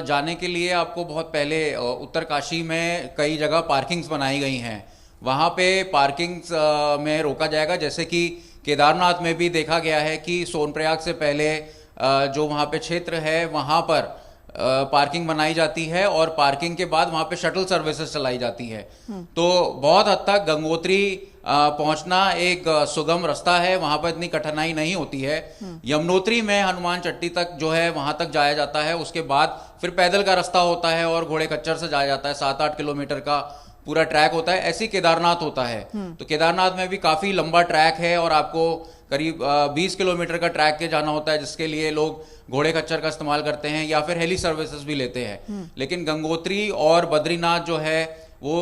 जाने के लिए आपको बहुत पहले उत्तरकाशी में कई जगह पार्किंग्स बनाई गई हैं, वहाँ पे पार्किंग्स में रोका जाएगा। जैसे कि केदारनाथ में भी देखा गया है कि सोनप्रयाग से पहले जो वहाँ पे क्षेत्र है वहाँ पर पार्किंग बनाई जाती है और पार्किंग के बाद वहाँ पे शटल सर्विसेज चलाई जाती है। तो बहुत हद तक गंगोत्री पहुंचना एक सुगम रास्ता है, वहां पर इतनी कठिनाई नहीं होती है। यमुनोत्री में हनुमान चट्टी तक जो है वहां तक जाया जाता है, उसके बाद फिर पैदल का रास्ता होता है और घोड़े खच्चर से जाया जाता है। 7-8 किलोमीटर का पूरा ट्रैक होता है। ऐसी केदारनाथ होता है, तो केदारनाथ में भी काफी लंबा ट्रैक है और आपको करीब 20 किलोमीटर का ट्रैक के जाना होता है, जिसके लिए लोग घोड़े खच्चर का इस्तेमाल करते हैं या फिर हेली सर्विसेज भी लेते हैं। लेकिन गंगोत्री और बद्रीनाथ जो है वो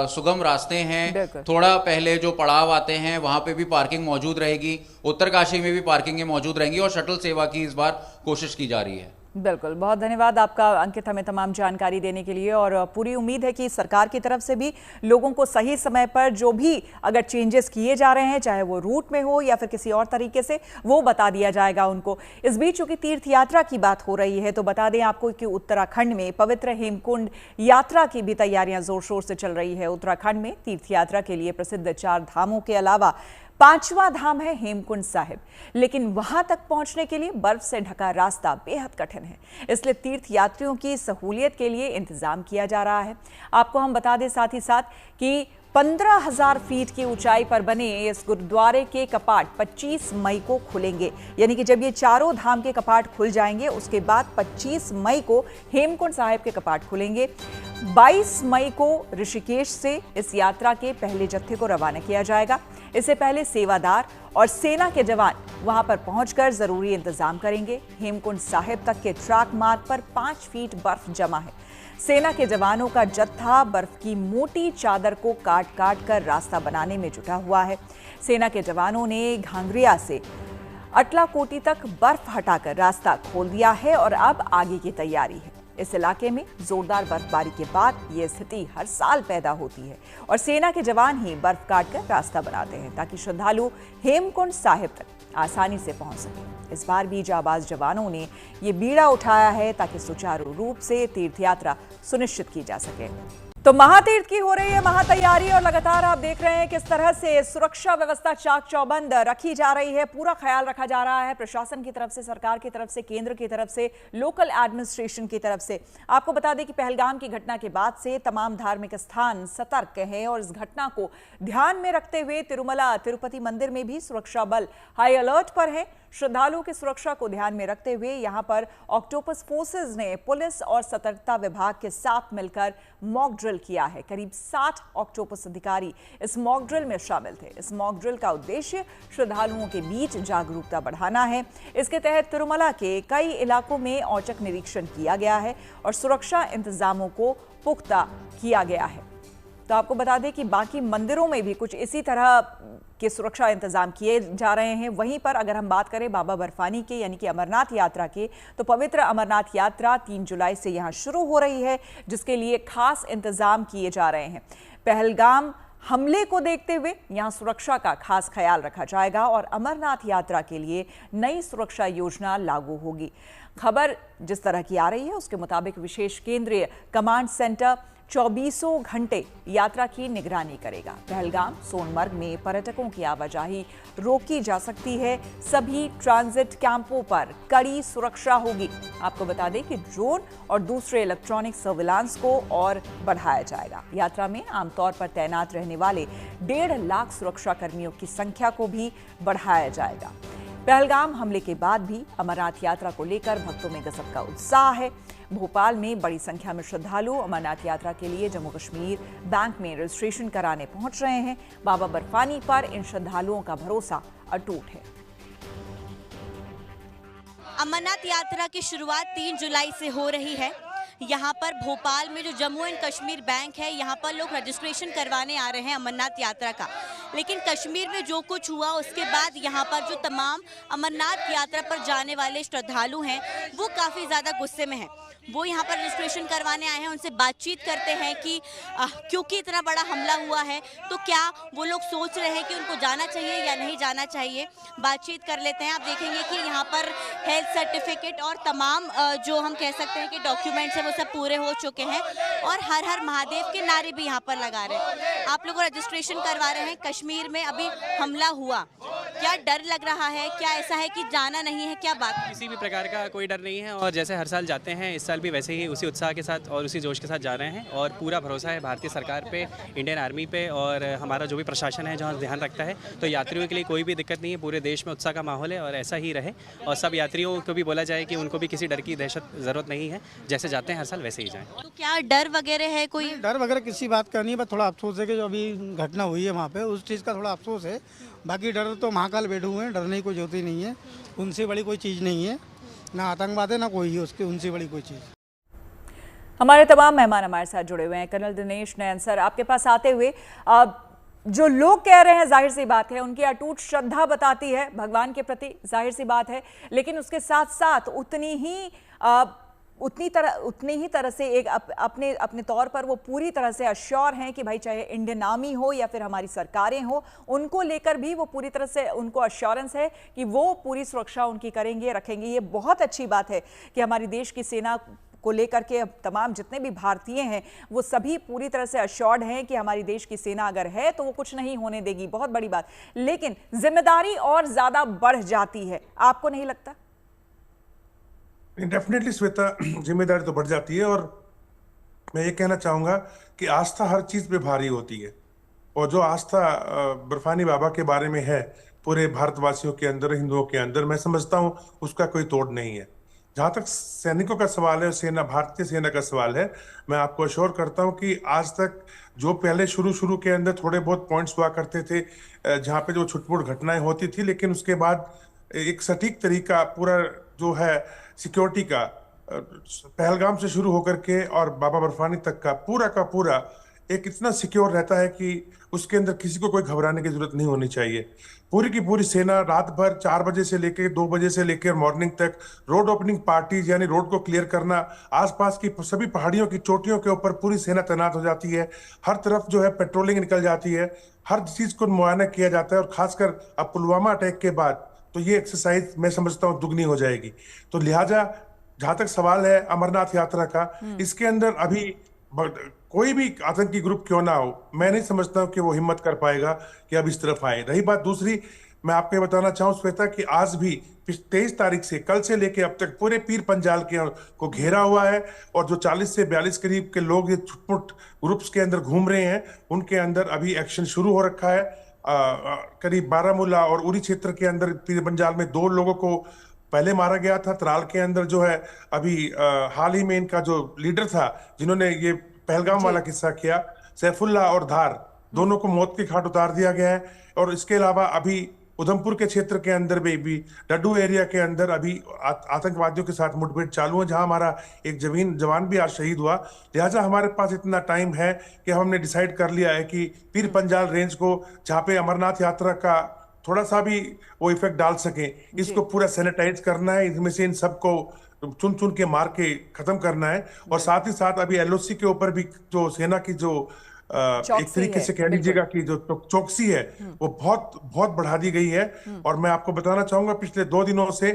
सुगम रास्ते हैं। थोड़ा पहले जो पड़ाव आते हैं वहां पे भी पार्किंग मौजूद रहेगी, उत्तरकाशी में भी पार्किंग मौजूद रहेंगी और शटल सेवा की इस बार कोशिश की जा रही है। बिल्कुल, बहुत धन्यवाद आपका अंकित, हमें तमाम जानकारी देने के लिए। और पूरी उम्मीद है कि सरकार की तरफ से भी लोगों को सही समय पर जो भी अगर चेंजेस किए जा रहे हैं, चाहे वो रूट में हो या फिर किसी और तरीके से, वो बता दिया जाएगा उनको। इस बीच चूंकि तीर्थ यात्रा की बात हो रही है तो बता दें आपको कि उत्तराखंड में पवित्र हेमकुंड यात्रा की भी तैयारियां जोर शोर से चल रही है। उत्तराखंड में तीर्थ यात्रा के लिए प्रसिद्ध 4 धामों के अलावा 5वां धाम है हेमकुंड साहिब, लेकिन वहां तक पहुंचने के लिए बर्फ से ढका रास्ता बेहद कठिन है। इसलिए तीर्थ यात्रियों की सहूलियत के लिए इंतजाम किया जा रहा है। आपको हम बता दें साथ ही साथ कि 15,000 फीट की ऊंचाई पर बने इस गुरुद्वारे के कपाट 25 मई को खुलेंगे। यानी कि जब ये चारों धाम के कपाट खुल जाएंगे उसके बाद 25 मई को हेमकुंड साहिब के कपाट खुलेंगे। 22 मई को ऋषिकेश से इस यात्रा के पहले जत्थे को रवाना किया जाएगा। इससे पहले सेवादार और सेना के जवान वहां पर पहुंचकर जरूरी इंतजाम करेंगे। हेमकुंड साहिब तक के ट्रैक मार्ग पर 5 फीट बर्फ जमा है। सेना के जवानों का जत्था बर्फ की मोटी चादर को काट काट कर रास्ता बनाने में जुटा हुआ है। सेना के जवानों ने घांगरिया से अटलाकोटी तक बर्फ हटाकर रास्ता खोल दिया है और अब आगे की तैयारी है। इस इलाके में जोरदार बर्फबारी के बाद ये स्थिति हर साल पैदा होती है और सेना के जवान ही बर्फ काटकर रास्ता बनाते हैं ताकि श्रद्धालु हेमकुंड साहिब तक आसानी से पहुंच सके। इस बार भी जाबाज जवानों ने ये बीड़ा उठाया है ताकि सुचारू रूप से तीर्थ यात्रा सुनिश्चित की जा सके। तो महातीर्थ की हो रही है महातैयारी और लगातार आप देख रहे हैं किस तरह से सुरक्षा व्यवस्था चाक चौबंद रखी जा रही है। पूरा ख्याल रखा जा रहा है प्रशासन की तरफ से, सरकार की तरफ से, केंद्र की तरफ से, लोकल एडमिनिस्ट्रेशन की तरफ से। आपको बता दें कि पहलगाम की घटना के बाद से तमाम धार्मिक स्थान सतर्क हैं और इस घटना को ध्यान में रखते हुए तिरुमला तिरुपति मंदिर में भी सुरक्षा बल हाई अलर्ट पर है। श्रद्धालुओं की सुरक्षा को ध्यान में रखते हुए यहां पर ऑक्टोपस फोर्सेस ने पुलिस और सतर्कता विभाग के साथ मिलकर मॉक ड्रिल किया है। करीब 60 ऑक्टोपस अधिकारी इस मॉक ड्रिल में शामिल थे। इस मॉक ड्रिल का उद्देश्य श्रद्धालुओं के बीच जागरूकता बढ़ाना है। इसके तहत तिरुमला के कई इलाकों में औचक निरीक्षण किया गया है और सुरक्षा इंतजामों को पुख्ता किया गया है। तो आपको बता दें कि बाकी मंदिरों में भी कुछ इसी तरह के सुरक्षा इंतजाम किए जा रहे हैं। वहीं पर अगर हम बात करें बाबा बर्फानी के यानी कि अमरनाथ यात्रा के, तो पवित्र अमरनाथ यात्रा 3 जुलाई से यहां शुरू हो रही है, जिसके लिए खास इंतजाम किए जा रहे हैं। पहलगाम हमले को देखते हुए यहां सुरक्षा का खास ख्याल रखा जाएगा और अमरनाथ यात्रा के लिए नई सुरक्षा योजना लागू होगी। खबर जिस तरह की आ रही है उसके मुताबिक विशेष केंद्रीय कमांड सेंटर 24 घंटे यात्रा की निगरानी करेगा। पहलगाम, सोनमर्ग में पर्यटकों की आवाजाही रोकी जा सकती है। सभी ट्रांजिट कैंपों पर कड़ी सुरक्षा होगी। आपको बता दें कि ड्रोन और दूसरे इलेक्ट्रॉनिक सर्विलांस को और बढ़ाया जाएगा। यात्रा में आमतौर पर तैनात रहने वाले 1.5 लाख सुरक्षा कर्मियों की संख्या को भी बढ़ाया जाएगा। पहलगाम हमले के बाद भी अमरनाथ यात्रा को लेकर भक्तों में गजब का उत्साह है। भोपाल में बड़ी संख्या में श्रद्धालु अमरनाथ यात्रा के लिए जम्मू कश्मीर बैंक में रजिस्ट्रेशन कराने पहुंच रहे हैं। बाबा बर्फानी पर इन श्रद्धालुओं का भरोसा अटूट है। अमरनाथ यात्रा की शुरुआत 3 जुलाई से हो रही है। यहाँ पर भोपाल में जो जम्मू एंड कश्मीर बैंक है, यहाँ पर लोग रजिस्ट्रेशन करवाने आ रहे हैं अमरनाथ यात्रा का। लेकिन कश्मीर में जो कुछ हुआ उसके बाद यहाँ पर जो तमाम अमरनाथ यात्रा पर जाने वाले श्रद्धालु हैं वो काफ़ी ज़्यादा गुस्से में हैं। वो यहाँ पर रजिस्ट्रेशन करवाने आए हैं, उनसे बातचीत करते हैं कि क्योंकि इतना बड़ा हमला हुआ है तो क्या वो लोग सोच रहे हैं कि उनको जाना चाहिए या नहीं जाना चाहिए। बातचीत कर लेते हैं। आप देखेंगे कि यहाँ पर हेल्थ सर्टिफिकेट और तमाम जो हम कह सकते हैं कि डॉक्यूमेंट्स हैं वो सब पूरे हो चुके हैं और हर हर महादेव के नारे भी यहाँ पर लगा रहे हैं। आप लोग रजिस्ट्रेशन करवा रहे हैं। कश्मीर में अभी हमला हुआ, क्या डर लग रहा है? क्या ऐसा है कि जाना नहीं है? क्या बात? किसी भी प्रकार का कोई डर नहीं है और जैसे हर साल जाते हैं इस साल भी वैसे ही उसी उत्साह के साथ और उसी जोश के साथ जा रहे हैं और पूरा भरोसा है भारतीय सरकार पे, इंडियन आर्मी पे और हमारा जो भी प्रशासन है जहाँ ध्यान रखता है। तो यात्रियों के लिए कोई भी दिक्कत नहीं है। पूरे देश में उत्साह का माहौल है और ऐसा ही रहे और सब यात्रियों को भी बोला जाए कि उनको भी किसी डर की दहशत ज़रूरत नहीं है। जैसे जाते हैं हर साल वैसे ही जाएं। तो क्या डर वगैरह है? कोई डर वगैरह किसी बात का नहीं है, बस थोड़ा अफसोस है कि जो अभी घटना हुई है वहाँ पे उस चीज़ का थोड़ा अफसोस है। बाकी डर तो महाकाल बैठे हुए हैं, डरने की कोई जरूरत ही नहीं है। उनसे बड़ी कोई चीज़ नहीं है, ना आतंकवाद है ना कोई है उसके उनसे बड़ी कोई चीज़। हमारे तमाम मेहमान हमारे साथ जुड़े हुए हैं। कर्नल दिनेश नयन सर, आपके पास आते हुए जो लोग कह रहे हैं जाहिर सी बात है उनकी अटूट श्रद्धा बताती है भगवान के प्रति, जाहिर सी बात है, लेकिन उसके साथ साथ उतनी ही तरह से एक अपने तौर पर वो पूरी तरह से अश्योर हैं कि भाई चाहे इंडियन आर्मी हो या फिर हमारी सरकारें हो, उनको लेकर भी वो पूरी तरह से उनको अश्योरेंस है कि वो पूरी सुरक्षा उनकी करेंगे, रखेंगे। ये बहुत अच्छी बात है कि हमारी देश की सेना को लेकर के अब तमाम जितने भी भारतीय हैं वो सभी पूरी तरह से अश्योर्ड हैं कि हमारी देश की सेना अगर है तो वो कुछ नहीं होने देगी। बहुत बड़ी बात, लेकिन जिम्मेदारी और ज्यादा बढ़ जाती है, आपको नहीं लगता? डेफिनेटली श्वेता, जिम्मेदारी तो बढ़ जाती है और मैं ये कहना चाहूंगा कि आस्था हर चीज पे भारी होती है और जो आस्था बर्फानी बाबा के बारे में है पूरे भारतवासियों के अंदर, हिंदुओं के अंदर, मैं समझता हूं उसका कोई तोड़ नहीं है। जहां तक सैनिकों का सवाल है, सेना, भारतीय सेना का सवाल है, मैं आपको अश्योर करता हूं कि आज तक जो पहले शुरू के अंदर थोड़े बहुत पॉइंट्स हुआ करते थे जहां पे जो छुटपुट घटनाएं होती थी, लेकिन उसके बाद एक सटीक तरीका पूरा जो है सिक्योरिटी का पहलगाम से शुरू होकर के और बाबा बर्फानी तक का पूरा एक इतना सिक्योर रहता है कि उसके अंदर किसी को कोई घबराने की जरूरत नहीं होनी चाहिए। पूरी की पूरी सेना रात भर 4 बजे से लेकर 2 बजे से लेकर मॉर्निंग तक रोड ओपनिंग पार्टीज यानी रोड को क्लियर करना, आसपास की सभी पहाड़ियों की चोटियों के ऊपर पूरी सेना तैनात हो जाती है। हर तरफ जो है पेट्रोलिंग निकल जाती है, हर चीज को मुआयना किया जाता है और खासकर अब पुलवामा अटैक के बाद तो ये एक्सरसाइज मैं समझता हूँ दुगनी हो जाएगी। तो लिहाजा जहां तक सवाल है अमरनाथ यात्रा का, इसके अंदर अभी कोई भी आतंकी ग्रुप क्यों ना हो, मैं नहीं समझता हूं कि वो हिम्मत कर पाएगा कि अब इस तरफ आए। रही बात दूसरी, मैं आपको बताना चाहूं श्वेता कि आज भी 23 तारीख से, कल से लेके अब तक पूरे पीर पंजाल को घेरा हुआ है और जो 40 से 42 करीब के लोग ये छुटपुट ग्रुप्स के अंदर घूम रहे हैं, उनके अंदर अभी एक्शन शुरू हो रखा है। करीब बारामूला और उरी क्षेत्र के अंदर पीर पंजाल में 2 लोगों को पहले मारा गया था। त्राल के अंदर जो है अभी हाल ही में इनका जो लीडर था जिन्होंने ये पहलगाम वाला किस्सा किया, सैफुल्ला और धार, दोनों को मौत के घाट उतार दिया गया है। और इसके अलावा अभी उधमपुर के क्षेत्र के अंदर भी डड्डू एरिया के अंदर अभी आतंकवादियों के साथ मुठभेड़ चालू है, जहां हमारा एक जवान भी आज शहीद हुआ। लिहाजा हमारे पास इतना टाइम है कि हमने डिसाइड कर लिया है कि पीर पंजाल रेंज को, जहां पे अमरनाथ यात्रा का थोड़ा सा भी वो इफेक्ट डाल सके, इसको पूरा सैनिटाइज करना है, इनमें से इन सबको चुन के मार के खत्म करना है। और साथ ही साथ अभी एलओसी के ऊपर भी जो सेना की जो एक तरीके से कह लीजिएगा कि जो चौकसी है वो बहुत बढ़ा दी गई है। और मैं आपको बताना चाहूंगा पिछले 2 दिनों से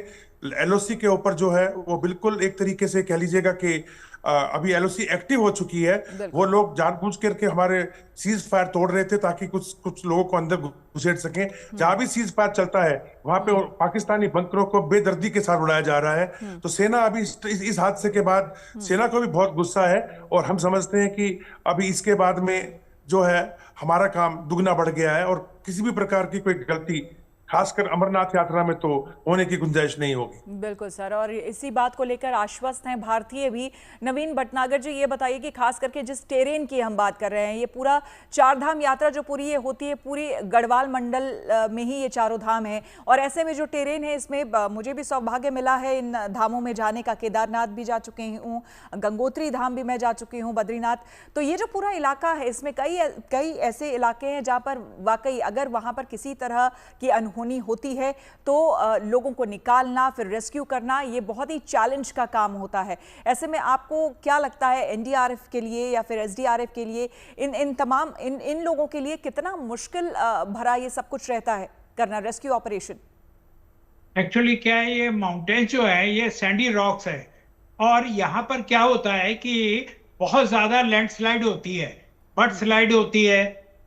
एलओसी के ऊपर जो है वो बिल्कुल एक तरीके से कह लीजिएगा कि अभी एलओसी एक्टिव हो चुकी है, वो लोग जानबूझ करके हमारे सीज फायर तोड़ रहे थे ताकि कुछ लोगों को अंदर घुसेड़ सकें। जहां भी सीज फायर चलता है वहां पे पाकिस्तानी बंकरों को बेदर्दी के साथ उड़ाया जा रहा है। तो सेना अभी इस हादसे के बाद सेना को भी बहुत गुस्सा है और हम समझते हैं कि अभी इसके बाद में जो है हमारा काम दुगना बढ़ गया है और किसी भी प्रकार की कोई गलती खासकर अमरनाथ यात्रा में तो होने की गुंजाइश नहीं होगी। बिल्कुल सर, और इसी बात को लेकर आश्वस्त हैं भारतीय भी। नवीन भटनागर जी, ये बताइए कि खास करके जिस टेरेन की हम बात कर रहे हैं, ये पूरा चारधाम यात्रा जो पूरी ये होती है, पूरी गढ़वाल मंडल में ही ये चारों धाम है, और ऐसे में जो टेरेन है इसमें मुझे भी सौभाग्य मिला है इन धामों में जाने का। केदारनाथ भी जा चुके हूँ, गंगोत्री धाम भी मैं जा चुकी हूँ, बद्रीनाथ। तो ये जो पूरा इलाका है इसमें कई ऐसे इलाके हैं जहाँ पर वाकई अगर वहाँ पर किसी तरह की होती है तो लोगों को निकालना, फिर रेस्क्यू करना, ये बहुत ही चैलेंज का काम होता है। ऐसे में आपको क्या लगता है एनडीआरएफ के लिए या फिर एसडीआरएफ के लिए, इन लोगों के लिए कितना मुश्किल भरा ये सब कुछ रहता है करना, रेस्क्यू ऑपरेशन? एक्चुअली क्या है, ये माउंटेन जो है ये सैंडी रॉक्स है और यहाँ पर क्या होता है कि बहुत ज्यादा लैंडस्लाइड होती है, बर्ड स्लाइड होती है,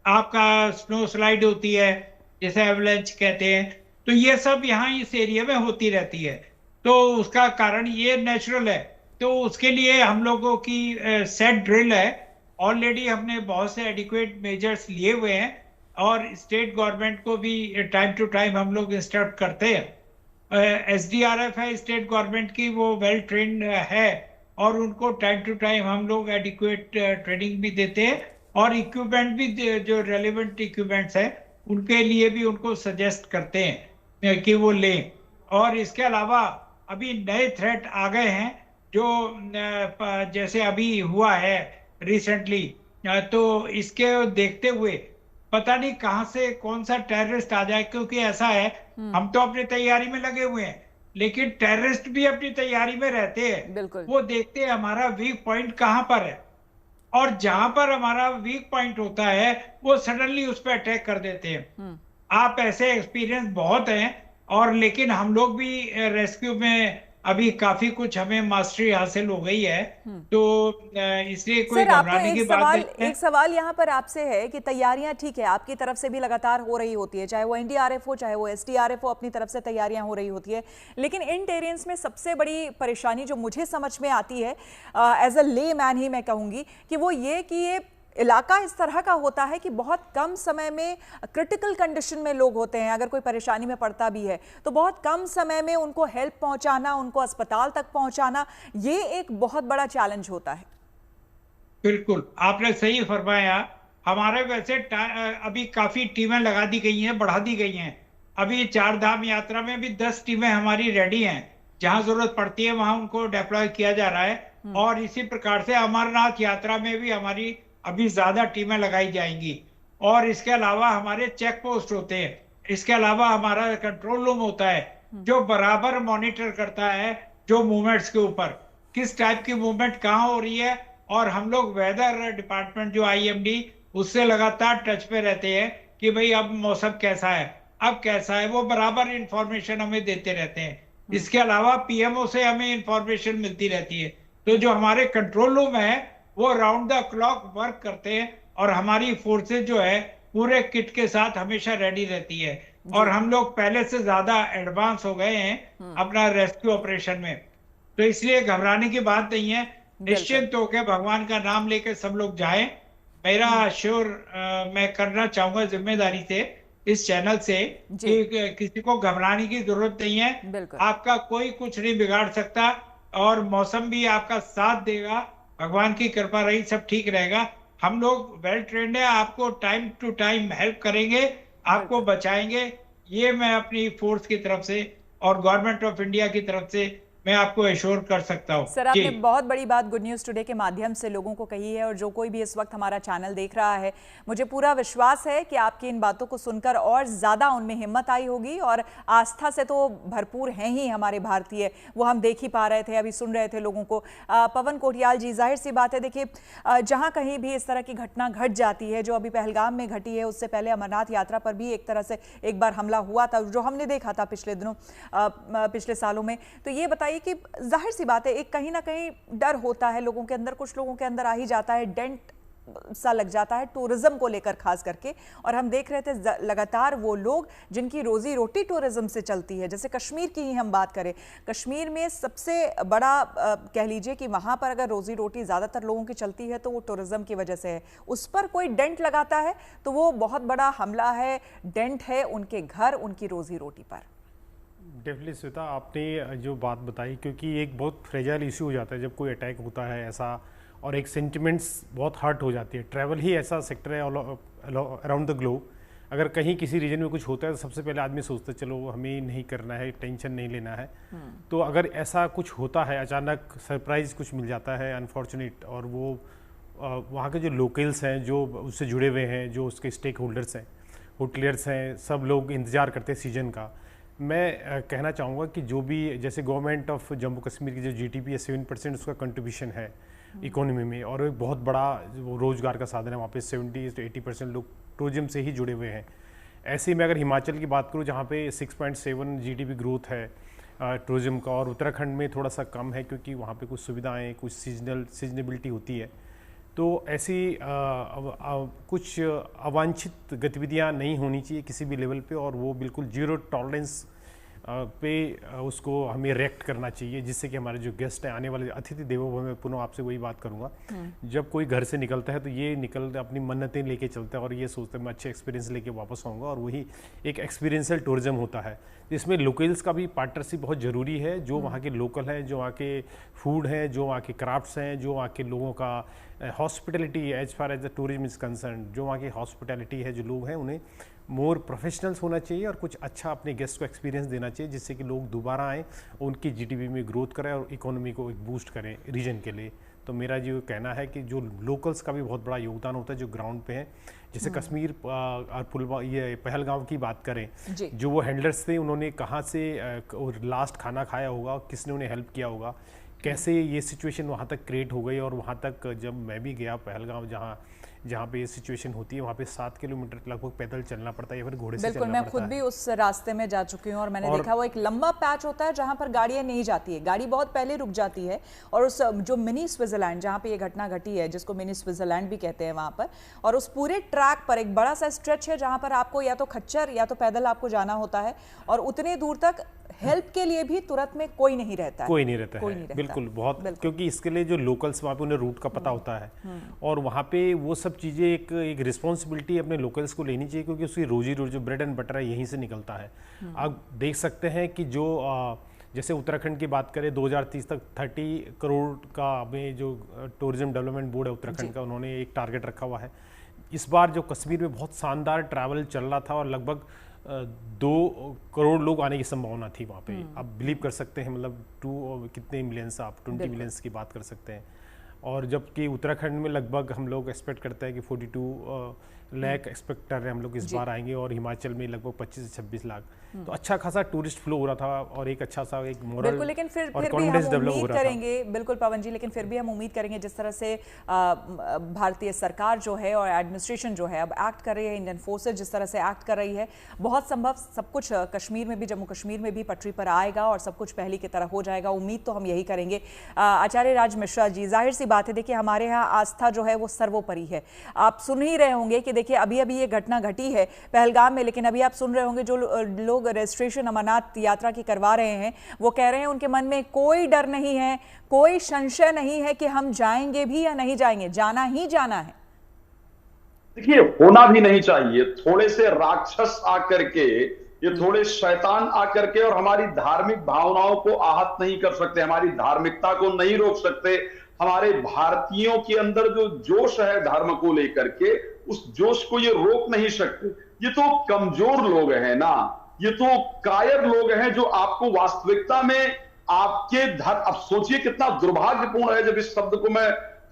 आपका स्नो स्लाइड होती है जैसे एवलांच कहते हैं। तो ये सब यहाँ इस एरिया में होती रहती है, तो उसका कारण ये नेचुरल है। तो उसके लिए हम लोगों की सेट ड्रिल है, ऑलरेडी हमने बहुत से एडिक्वेट मेजर्स लिए हुए हैं और स्टेट गवर्नमेंट को भी टाइम टू टाइम हम लोग इंस्ट्रक्ट करते हैं। एसडीआरएफ है स्टेट गवर्नमेंट की, वो वेल ट्रेंड है और उनको टाइम टू टाइम हम लोग एडिक्वेट ट्रेनिंग भी देते हैं और इक्विपमेंट भी जो रेलिवेंट इक्विपमेंट्स है उनके लिए भी उनको सजेस्ट करते हैं कि वो लें। और इसके अलावा अभी नए थ्रेट आ गए हैं जो जैसे अभी हुआ है रिसेंटली, तो इसके देखते हुए पता नहीं कहां से कौन सा टेररिस्ट आ जाए, क्योंकि ऐसा है हम तो अपनी तैयारी में लगे हुए हैं लेकिन टेररिस्ट भी अपनी तैयारी में रहते हैं। वो देखते हैं हमारा वीक पॉइंट कहां पर है और जहां पर हमारा वीक पॉइंट होता है वो सडनली उस पर अटैक कर देते हैं। आप ऐसे एक्सपीरियंस बहुत हैं और लेकिन हम लोग भी रेस्क्यू में अभी काफी कुछ हमें मास्टरी हासिल हो गई है, तो इसलिए कोई घबराने की बात नहीं है। एक सवाल यहाँ पर आपसे है कि तैयारियां ठीक है आपकी तरफ से भी लगातार हो रही होती है, चाहे वो एनडीआरएफ हो चाहे वो एसडीआरएफ हो, अपनी तरफ से तैयारियां हो रही होती है, लेकिन इन टेरेन्स में सबसे बड़ी परेशानी जो मुझे समझ में आती है एज अ ले मैन ही मैं कहूंगी कि वो ये कि ये इलाका इस तरह का होता है कि बहुत कम समय में क्रिटिकल कंडीशन में लोग होते हैं। अगर कोई परेशानी में पड़ता भी है तो बहुत कम समय में उनको हेल्प पहुंचाना, उनको अस्पताल तक पहुंचाना, ये एक बहुत बड़ा चैलेंज होता है। बिल्कुल आपने सही फरमाया। हमारे वैसे अभी काफी टीमें लगा दी गई हैं, बढ़ा दी गई हैं। अभी चार धाम यात्रा में भी 10 टीमें हमारी रेडी हैं, जहां जरूरत पड़ती है वहां उनको डिप्लॉय किया जा रहा है। और इसी प्रकार से अमरनाथ यात्रा में भी हमारी अभी ज्यादा टीमें लगाई जाएंगी। और इसके अलावा हमारे चेक पोस्ट होते हैं, इसके अलावा हमारा कंट्रोल रूम होता है जो बराबर मॉनिटर करता है जो मूवमेंट्स के ऊपर किस टाइप की मूवमेंट कहाँ हो रही है। और हम लोग वेदर डिपार्टमेंट जो IMD उससे लगातार टच पे रहते हैं कि भाई अब मौसम कैसा है, अब कैसा है, वो बराबर इंफॉर्मेशन हमें देते रहते हैं। इसके अलावा PMO से हमें इंफॉर्मेशन मिलती रहती है। तो जो हमारे कंट्रोल रूम है वो राउंड द क्लॉक वर्क करते हैं और हमारी फोर्सेज जो है पूरे किट के साथ हमेशा रेडी रहती है। और हम लोग पहले से ज्यादा एडवांस हो गए हैं अपना रेस्क्यू ऑपरेशन में, तो इसलिए घबराने की बात नहीं है। निश्चिंत होकर भगवान का नाम लेकर सब लोग जाएं। मेरा श्योर मैं करना चाहूंगा जिम्मेदारी से इस चैनल से कि किसी को घबराने की जरूरत नहीं है। आपका कोई कुछ नहीं बिगाड़ सकता और मौसम भी आपका साथ देगा। भगवान की कृपा रही, सब ठीक रहेगा। हम लोग वेल ट्रेंड है, आपको टाइम टू टाइम हेल्प करेंगे, आपको बचाएंगे। ये मैं अपनी फोर्स की तरफ से और गवर्नमेंट ऑफ इंडिया की तरफ से मैं आपको एश्योर कर सकता हूँ। सर आपने बहुत बड़ी बात गुड न्यूज़ टुडे के माध्यम से लोगों को कही है और जो कोई भी इस वक्त हमारा चैनल देख रहा है, मुझे पूरा विश्वास है कि आपकी इन बातों को सुनकर और ज़्यादा उनमें हिम्मत आई होगी। और आस्था से तो भरपूर हैं ही हमारे भारतीय, वो हम देख ही पा रहे थे, अभी सुन रहे थे लोगों को। पवन कोटियाल जी, जाहिर सी बात है, देखिए जहाँ कहीं भी इस तरह की घटना घट जाती है, जो अभी पहलगाम में घटी है, उससे पहले अमरनाथ यात्रा पर भी एक तरह से एक बार हमला हुआ था जो हमने देखा था पिछले दिनों, पिछले सालों में। तो ये बताइए बताइए कि जाहिर सी बात है, एक कहीं ना कहीं डर होता है लोगों के अंदर, कुछ लोगों के अंदर आ ही जाता है, डेंट सा लग जाता है टूरिज्म को लेकर खास करके। और हम देख रहे थे लगातार वो लोग जिनकी रोजी रोटी टूरिज्म से चलती है, जैसे कश्मीर की ही हम बात करें, कश्मीर में सबसे बड़ा कह लीजिए कि वहां पर अगर रोजी रोटी ज्यादातर लोगों की चलती है तो वो टूरिज्म की वजह से है। उस पर कोई डेंट लगाता है तो वो बहुत बड़ा हमला है, डेंट है उनके घर, उनकी रोजी रोटी पर। डेफिनेटली श्वेता, आपने जो बात बताई, क्योंकि एक बहुत फ्रेजाइल इशू हो जाता है जब कोई अटैक होता है ऐसा, और एक सेंटिमेंट्स बहुत हर्ट हो जाती है। ट्रैवल ही ऐसा सेक्टर है अराउंड द ग्लोब, अगर कहीं किसी रीजन में कुछ होता है तो सबसे पहले आदमी सोचता है चलो हमें नहीं करना है, टेंशन नहीं लेना है। तो अगर ऐसा कुछ होता है, अचानक सरप्राइज कुछ मिल जाता है अनफॉर्चुनेट, और वो वहाँ के जो लोकल्स हैं, जो उससे जुड़े हुए हैं, जो उसके स्टेक होल्डर्स हैं, होटलियर्स हैं, सब लोग इंतज़ार करते हैं सीजन का। मैं कहना चाहूँगा कि जो भी, जैसे गवर्नमेंट ऑफ जम्मू कश्मीर की जो GDP है 7% उसका कंट्रीब्यूशन है इकोनॉमी में, और एक बहुत बड़ा वो रोज़गार का साधन है। वहाँ पे 70 से 80% लोग टूरिज्म से ही जुड़े हुए हैं। ऐसे में अगर हिमाचल की बात करूँ जहाँ पे 6.7 GDP ग्रोथ है टूरिज्म का, और उत्तराखंड में थोड़ा सा कम है क्योंकि वहाँ पे कुछ सुविधाएं, कुछ सीजनेबिलिटी होती है, तो ऐसी कुछ अवांछित गतिविधियाँ नहीं होनी चाहिए किसी भी लेवल पे, और वो बिल्कुल जीरो टॉलरेंस पे उसको हमें रिएक्ट करना चाहिए, जिससे कि हमारे जो गेस्ट हैं, आने वाले अतिथि देवो भव, मैं पुनः आपसे वही बात करूंगा, जब कोई घर से निकलता है तो ये अपनी मन्नतें लेके चलता है और ये सोचता है मैं अच्छे एक्सपीरियंस लेके वापस आऊँगा, और वही एक एक्सपीरियंशियल टूरिज्म होता है। इसमें लोकल्स का भी पार्टनरशिप बहुत ज़रूरी है, जो वहाँ के लोकल हैं, जो वहाँ के फूड हैं, जो वहाँ के क्राफ्ट्स हैं, जो वहाँ के लोगों का hospitality as far as the tourism is concern, जो वहाँ की हॉस्पिटलिटी है, जो लोग हैं, उन्हें मोर प्रोफेशनल्स होना चाहिए और कुछ अच्छा अपने गेस्ट को एक्सपीरियंस देना चाहिए, जिससे कि लोग दोबारा आएँ, उनकी GDP में ग्रोथ करें और इकोनॉमी को एक बूस्ट करें रीजन के लिए। तो मेरा जो कहना है कि जो लोकल्स का भी बहुत बड़ा योगदान होता है जो ग्राउंड पे है, जैसे कश्मीर और ये पहलगाम की बात करें, जो वो हैंडलर्स थे, उन्होंने कहाँ से लास्ट खाना खाया होगा, किसने उन्हें हेल्प किया होगा, कैसे ये सिचुएशन वहाँ तक क्रिएट हो गई, और वहाँ तक जब मैं भी गया पहलगाम, जहाँ पे ये सिचुएशन होती है, वहाँ पे 7 किलोमीटर लगभग पैदल चलना पड़ता है या फिर घोड़े से चलना पड़ता है। बिल्कुल, मैं खुद भी उस रास्ते में जा चुकी हूँ और मैंने देखा वो एक लंबा पैच होता है जहाँ पर गाड़ियाँ नहीं जाती है, गाड़ी बहुत पहले रुक जाती है, और उस जो मिनी स्विट्जरलैंड जहाँ पे ये घटना घटी है, जिसको मिनी स्विट्जरलैंड भी कहते हैं वहाँ पर, और उस पूरे ट्रैक पर एक बड़ा सा स्ट्रेच है जहाँ पर आपको या तो खच्चर या तो पैदल आपको जाना होता है, और उतने दूर तक हेल्प के लिए भी तुरंत में कोई नहीं रहता है। बिल्कुल, बहुत, क्योंकि इसके लिए जो लोकल्स वहाँ पे उन्हें रूट का पता होता है, और वहाँ पे वो सब चीज़ें एक रिस्पॉन्सिबिलिटी अपने लोकल्स को लेनी चाहिए, क्योंकि उसकी रोजी जो ब्रेड एंड बटर है यहीं से निकलता है। आप देख सकते हैं कि जो जैसे उत्तराखंड की बात करें, 2030 तक 30 करोड़ का में जो टूरिज्म डेवलपमेंट बोर्ड है उत्तराखंड का, उन्होंने एक टारगेट रखा हुआ है। इस बार जो कश्मीर में बहुत शानदार ट्रैवल चल रहा था और लगभग 2 करोड़ लोग आने की संभावना थी वहाँ पे। आप बिलीव कर सकते हैं, मतलब कितने मिलियंस, आप 20 मिलियंस की बात कर सकते हैं। और जबकि उत्तराखंड में लगभग हम लोग एक्सपेक्ट करते हैं कि 42 लाख एक्सपेक्ट कर रहे हैं हम लोग इस बार आएंगे, और हिमाचल में लगभग 25 से 26 लाख। तो अच्छा खासा टूरिस्ट फ्लो हो रहा था और एक अच्छा सा एक मोरल और कॉन्फिडेंस डेवलप हो रहा था। बिल्कुल पवन जी, लेकिन फिर भी हम उम्मीद करेंगे जिस तरह से भारतीय सरकार जो है और एडमिनिस्ट्रेशन जो है अब एक्ट कर रही है, इंडियन फोर्सेज जिस तरह से एक्ट कर रही है, बहुत संभव सब कुछ कश्मीर में भी, जम्मू कश्मीर में भी पटरी पर आएगा और सब कुछ पहले की तरह हो जाएगा। उम्मीद तो हम यही करेंगे। आचार्य राज मिश्रा जी, जाहिर सी बात है, देखिए हमारे यहाँ आस्था जो है वो सर्वोपरि है। आप सुन ही रहे होंगे कि देखिए अभी अभी ये घटना घटी है पहलगाम में, लेकिन अभी आप सुन रहे होंगे जो लोग रजिस्ट्रेशन अमरनाथ यात्रा की करवा रहे हैं, वो कह रहे हैं उनके मन में कोई डर नहीं है, कोई संशय नहीं है कि हम जाएंगे भी या नहीं जाएंगे, जाना ही जाना है। देखिए, होना भी नहीं चाहिए। थोड़े से राक्षस आकर के, ये थोड़े शैतान आकर के और हमारी धार्मिक भावनाओं को आहत नहीं कर सकते, हमारी धार्मिकता को नहीं रोक सकते। हमारे भारतीयों के अंदर जो जोश है धर्म को लेकर के, उस जोश को ये रोक नहीं सकते। ये तो कमजोर लोग हैं ना, ये तो कायर लोग हैं जो आपको वास्तविकता में आपके धर्म, अब सोचिए कितना दुर्भाग्यपूर्ण है जब इस शब्द को मैं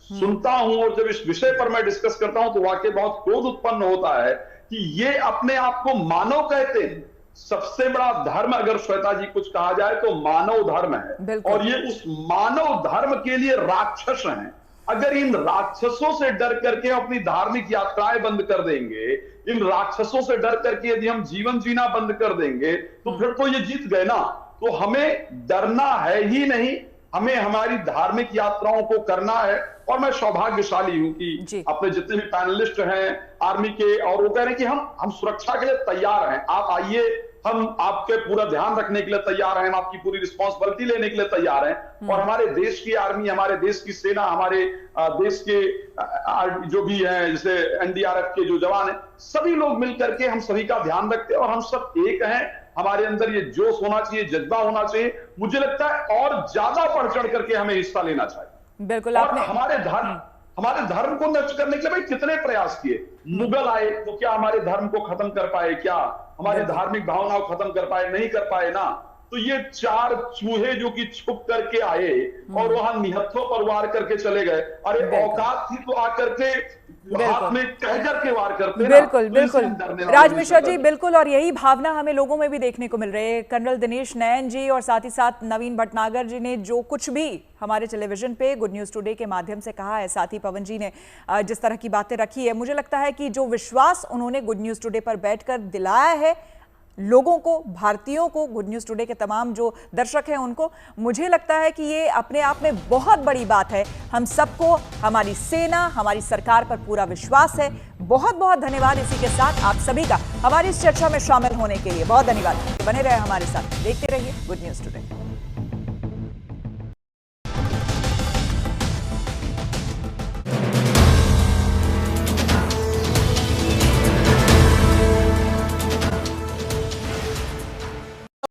सुनता हूं और जब इस विषय पर मैं डिस्कस करता हूं तो वाकई बहुत क्रोध उत्पन्न होता है कि ये अपने आप को मानव कहते हैं। सबसे बड़ा धर्म अगर श्वेता जी कुछ कहा जाए तो मानव धर्म है, और ये उस मानव धर्म के लिए राक्षस हैं। अगर इन राक्षसों से डर करके अपनी धार्मिक यात्राएं बंद कर देंगे, इन राक्षसों से डर करके यदि हम जीवन जीना बंद कर देंगे, तो फिर तो ये जीत गए ना। तो हमें डरना है ही नहीं, हमें हमारी धार्मिक यात्राओं को करना है। और मैं सौभाग्यशाली हूं कि अपने जितने भी पैनलिस्ट हैं आर्मी के, और वो कह रहे हैं कि हम सुरक्षा के लिए तैयार हैं, आप आइए, हम आपके पूरा ध्यान रखने के लिए तैयार हैं, हम आपकी पूरी रिस्पॉन्सिबिलिटी लेने के लिए तैयार हैं। और हमारे देश की आर्मी, हमारे देश की सेना, हमारे देश के जो भी हैं, जैसे एनडीआरएफ के जो जवान हैं, सभी लोग मिलकर के हम सभी का ध्यान रखते हैं और हम सब एक हैं। हमारे अंदर ये जोश होना चाहिए, जज्बा होना चाहिए। मुझे लगता है और ज्यादा बढ़ चढ़ करके हमें हिस्सा लेना चाहिए। बिल्कुल। और हमारे धर्म को नष्ट करने के लिए भाई कितने प्रयास किए। मुगल आए तो क्या हमारे धर्म को खत्म कर पाए? क्या हमारे धार्मिक भावनाओं को खत्म कर पाए? नहीं कर पाए ना। तो ये 4 चूहे जो कि छुप करके आए और वहां निहत्थों पर वार करके चले गए, अरे औकात थी तो आकर के हाथ में कह करके वार करते। बिल्कुल बिल्कुल राज मिश्रा जी, बिल्कुल। और यही भावना हमें लोगों में भी देखने को मिल रही है। कर्नल दिनेश नयन जी और साथ ही साथ नवीन भटनागर जी ने जो कुछ भी हमारे टेलीविजन पे गुड न्यूज टुडे के माध्यम से कहा है, साथ ही पवन जी ने जिस तरह की बातें रखी है, मुझे लगता है कि जो विश्वास उन्होंने गुड न्यूज टुडे पर बैठकर दिलाया है लोगों को, भारतीयों को, गुड न्यूज टुडे के तमाम जो दर्शक हैं उनको, मुझे लगता है कि ये अपने आप में बहुत बड़ी बात है। हम सबको, हमारी सेना, हमारी सरकार पर पूरा विश्वास है। बहुत बहुत धन्यवाद इसी के साथ आप सभी का हमारी इस चर्चा में शामिल होने के लिए। बहुत धन्यवाद। बने रहे हमारे साथ, देखते रहिए गुड न्यूज टुडे।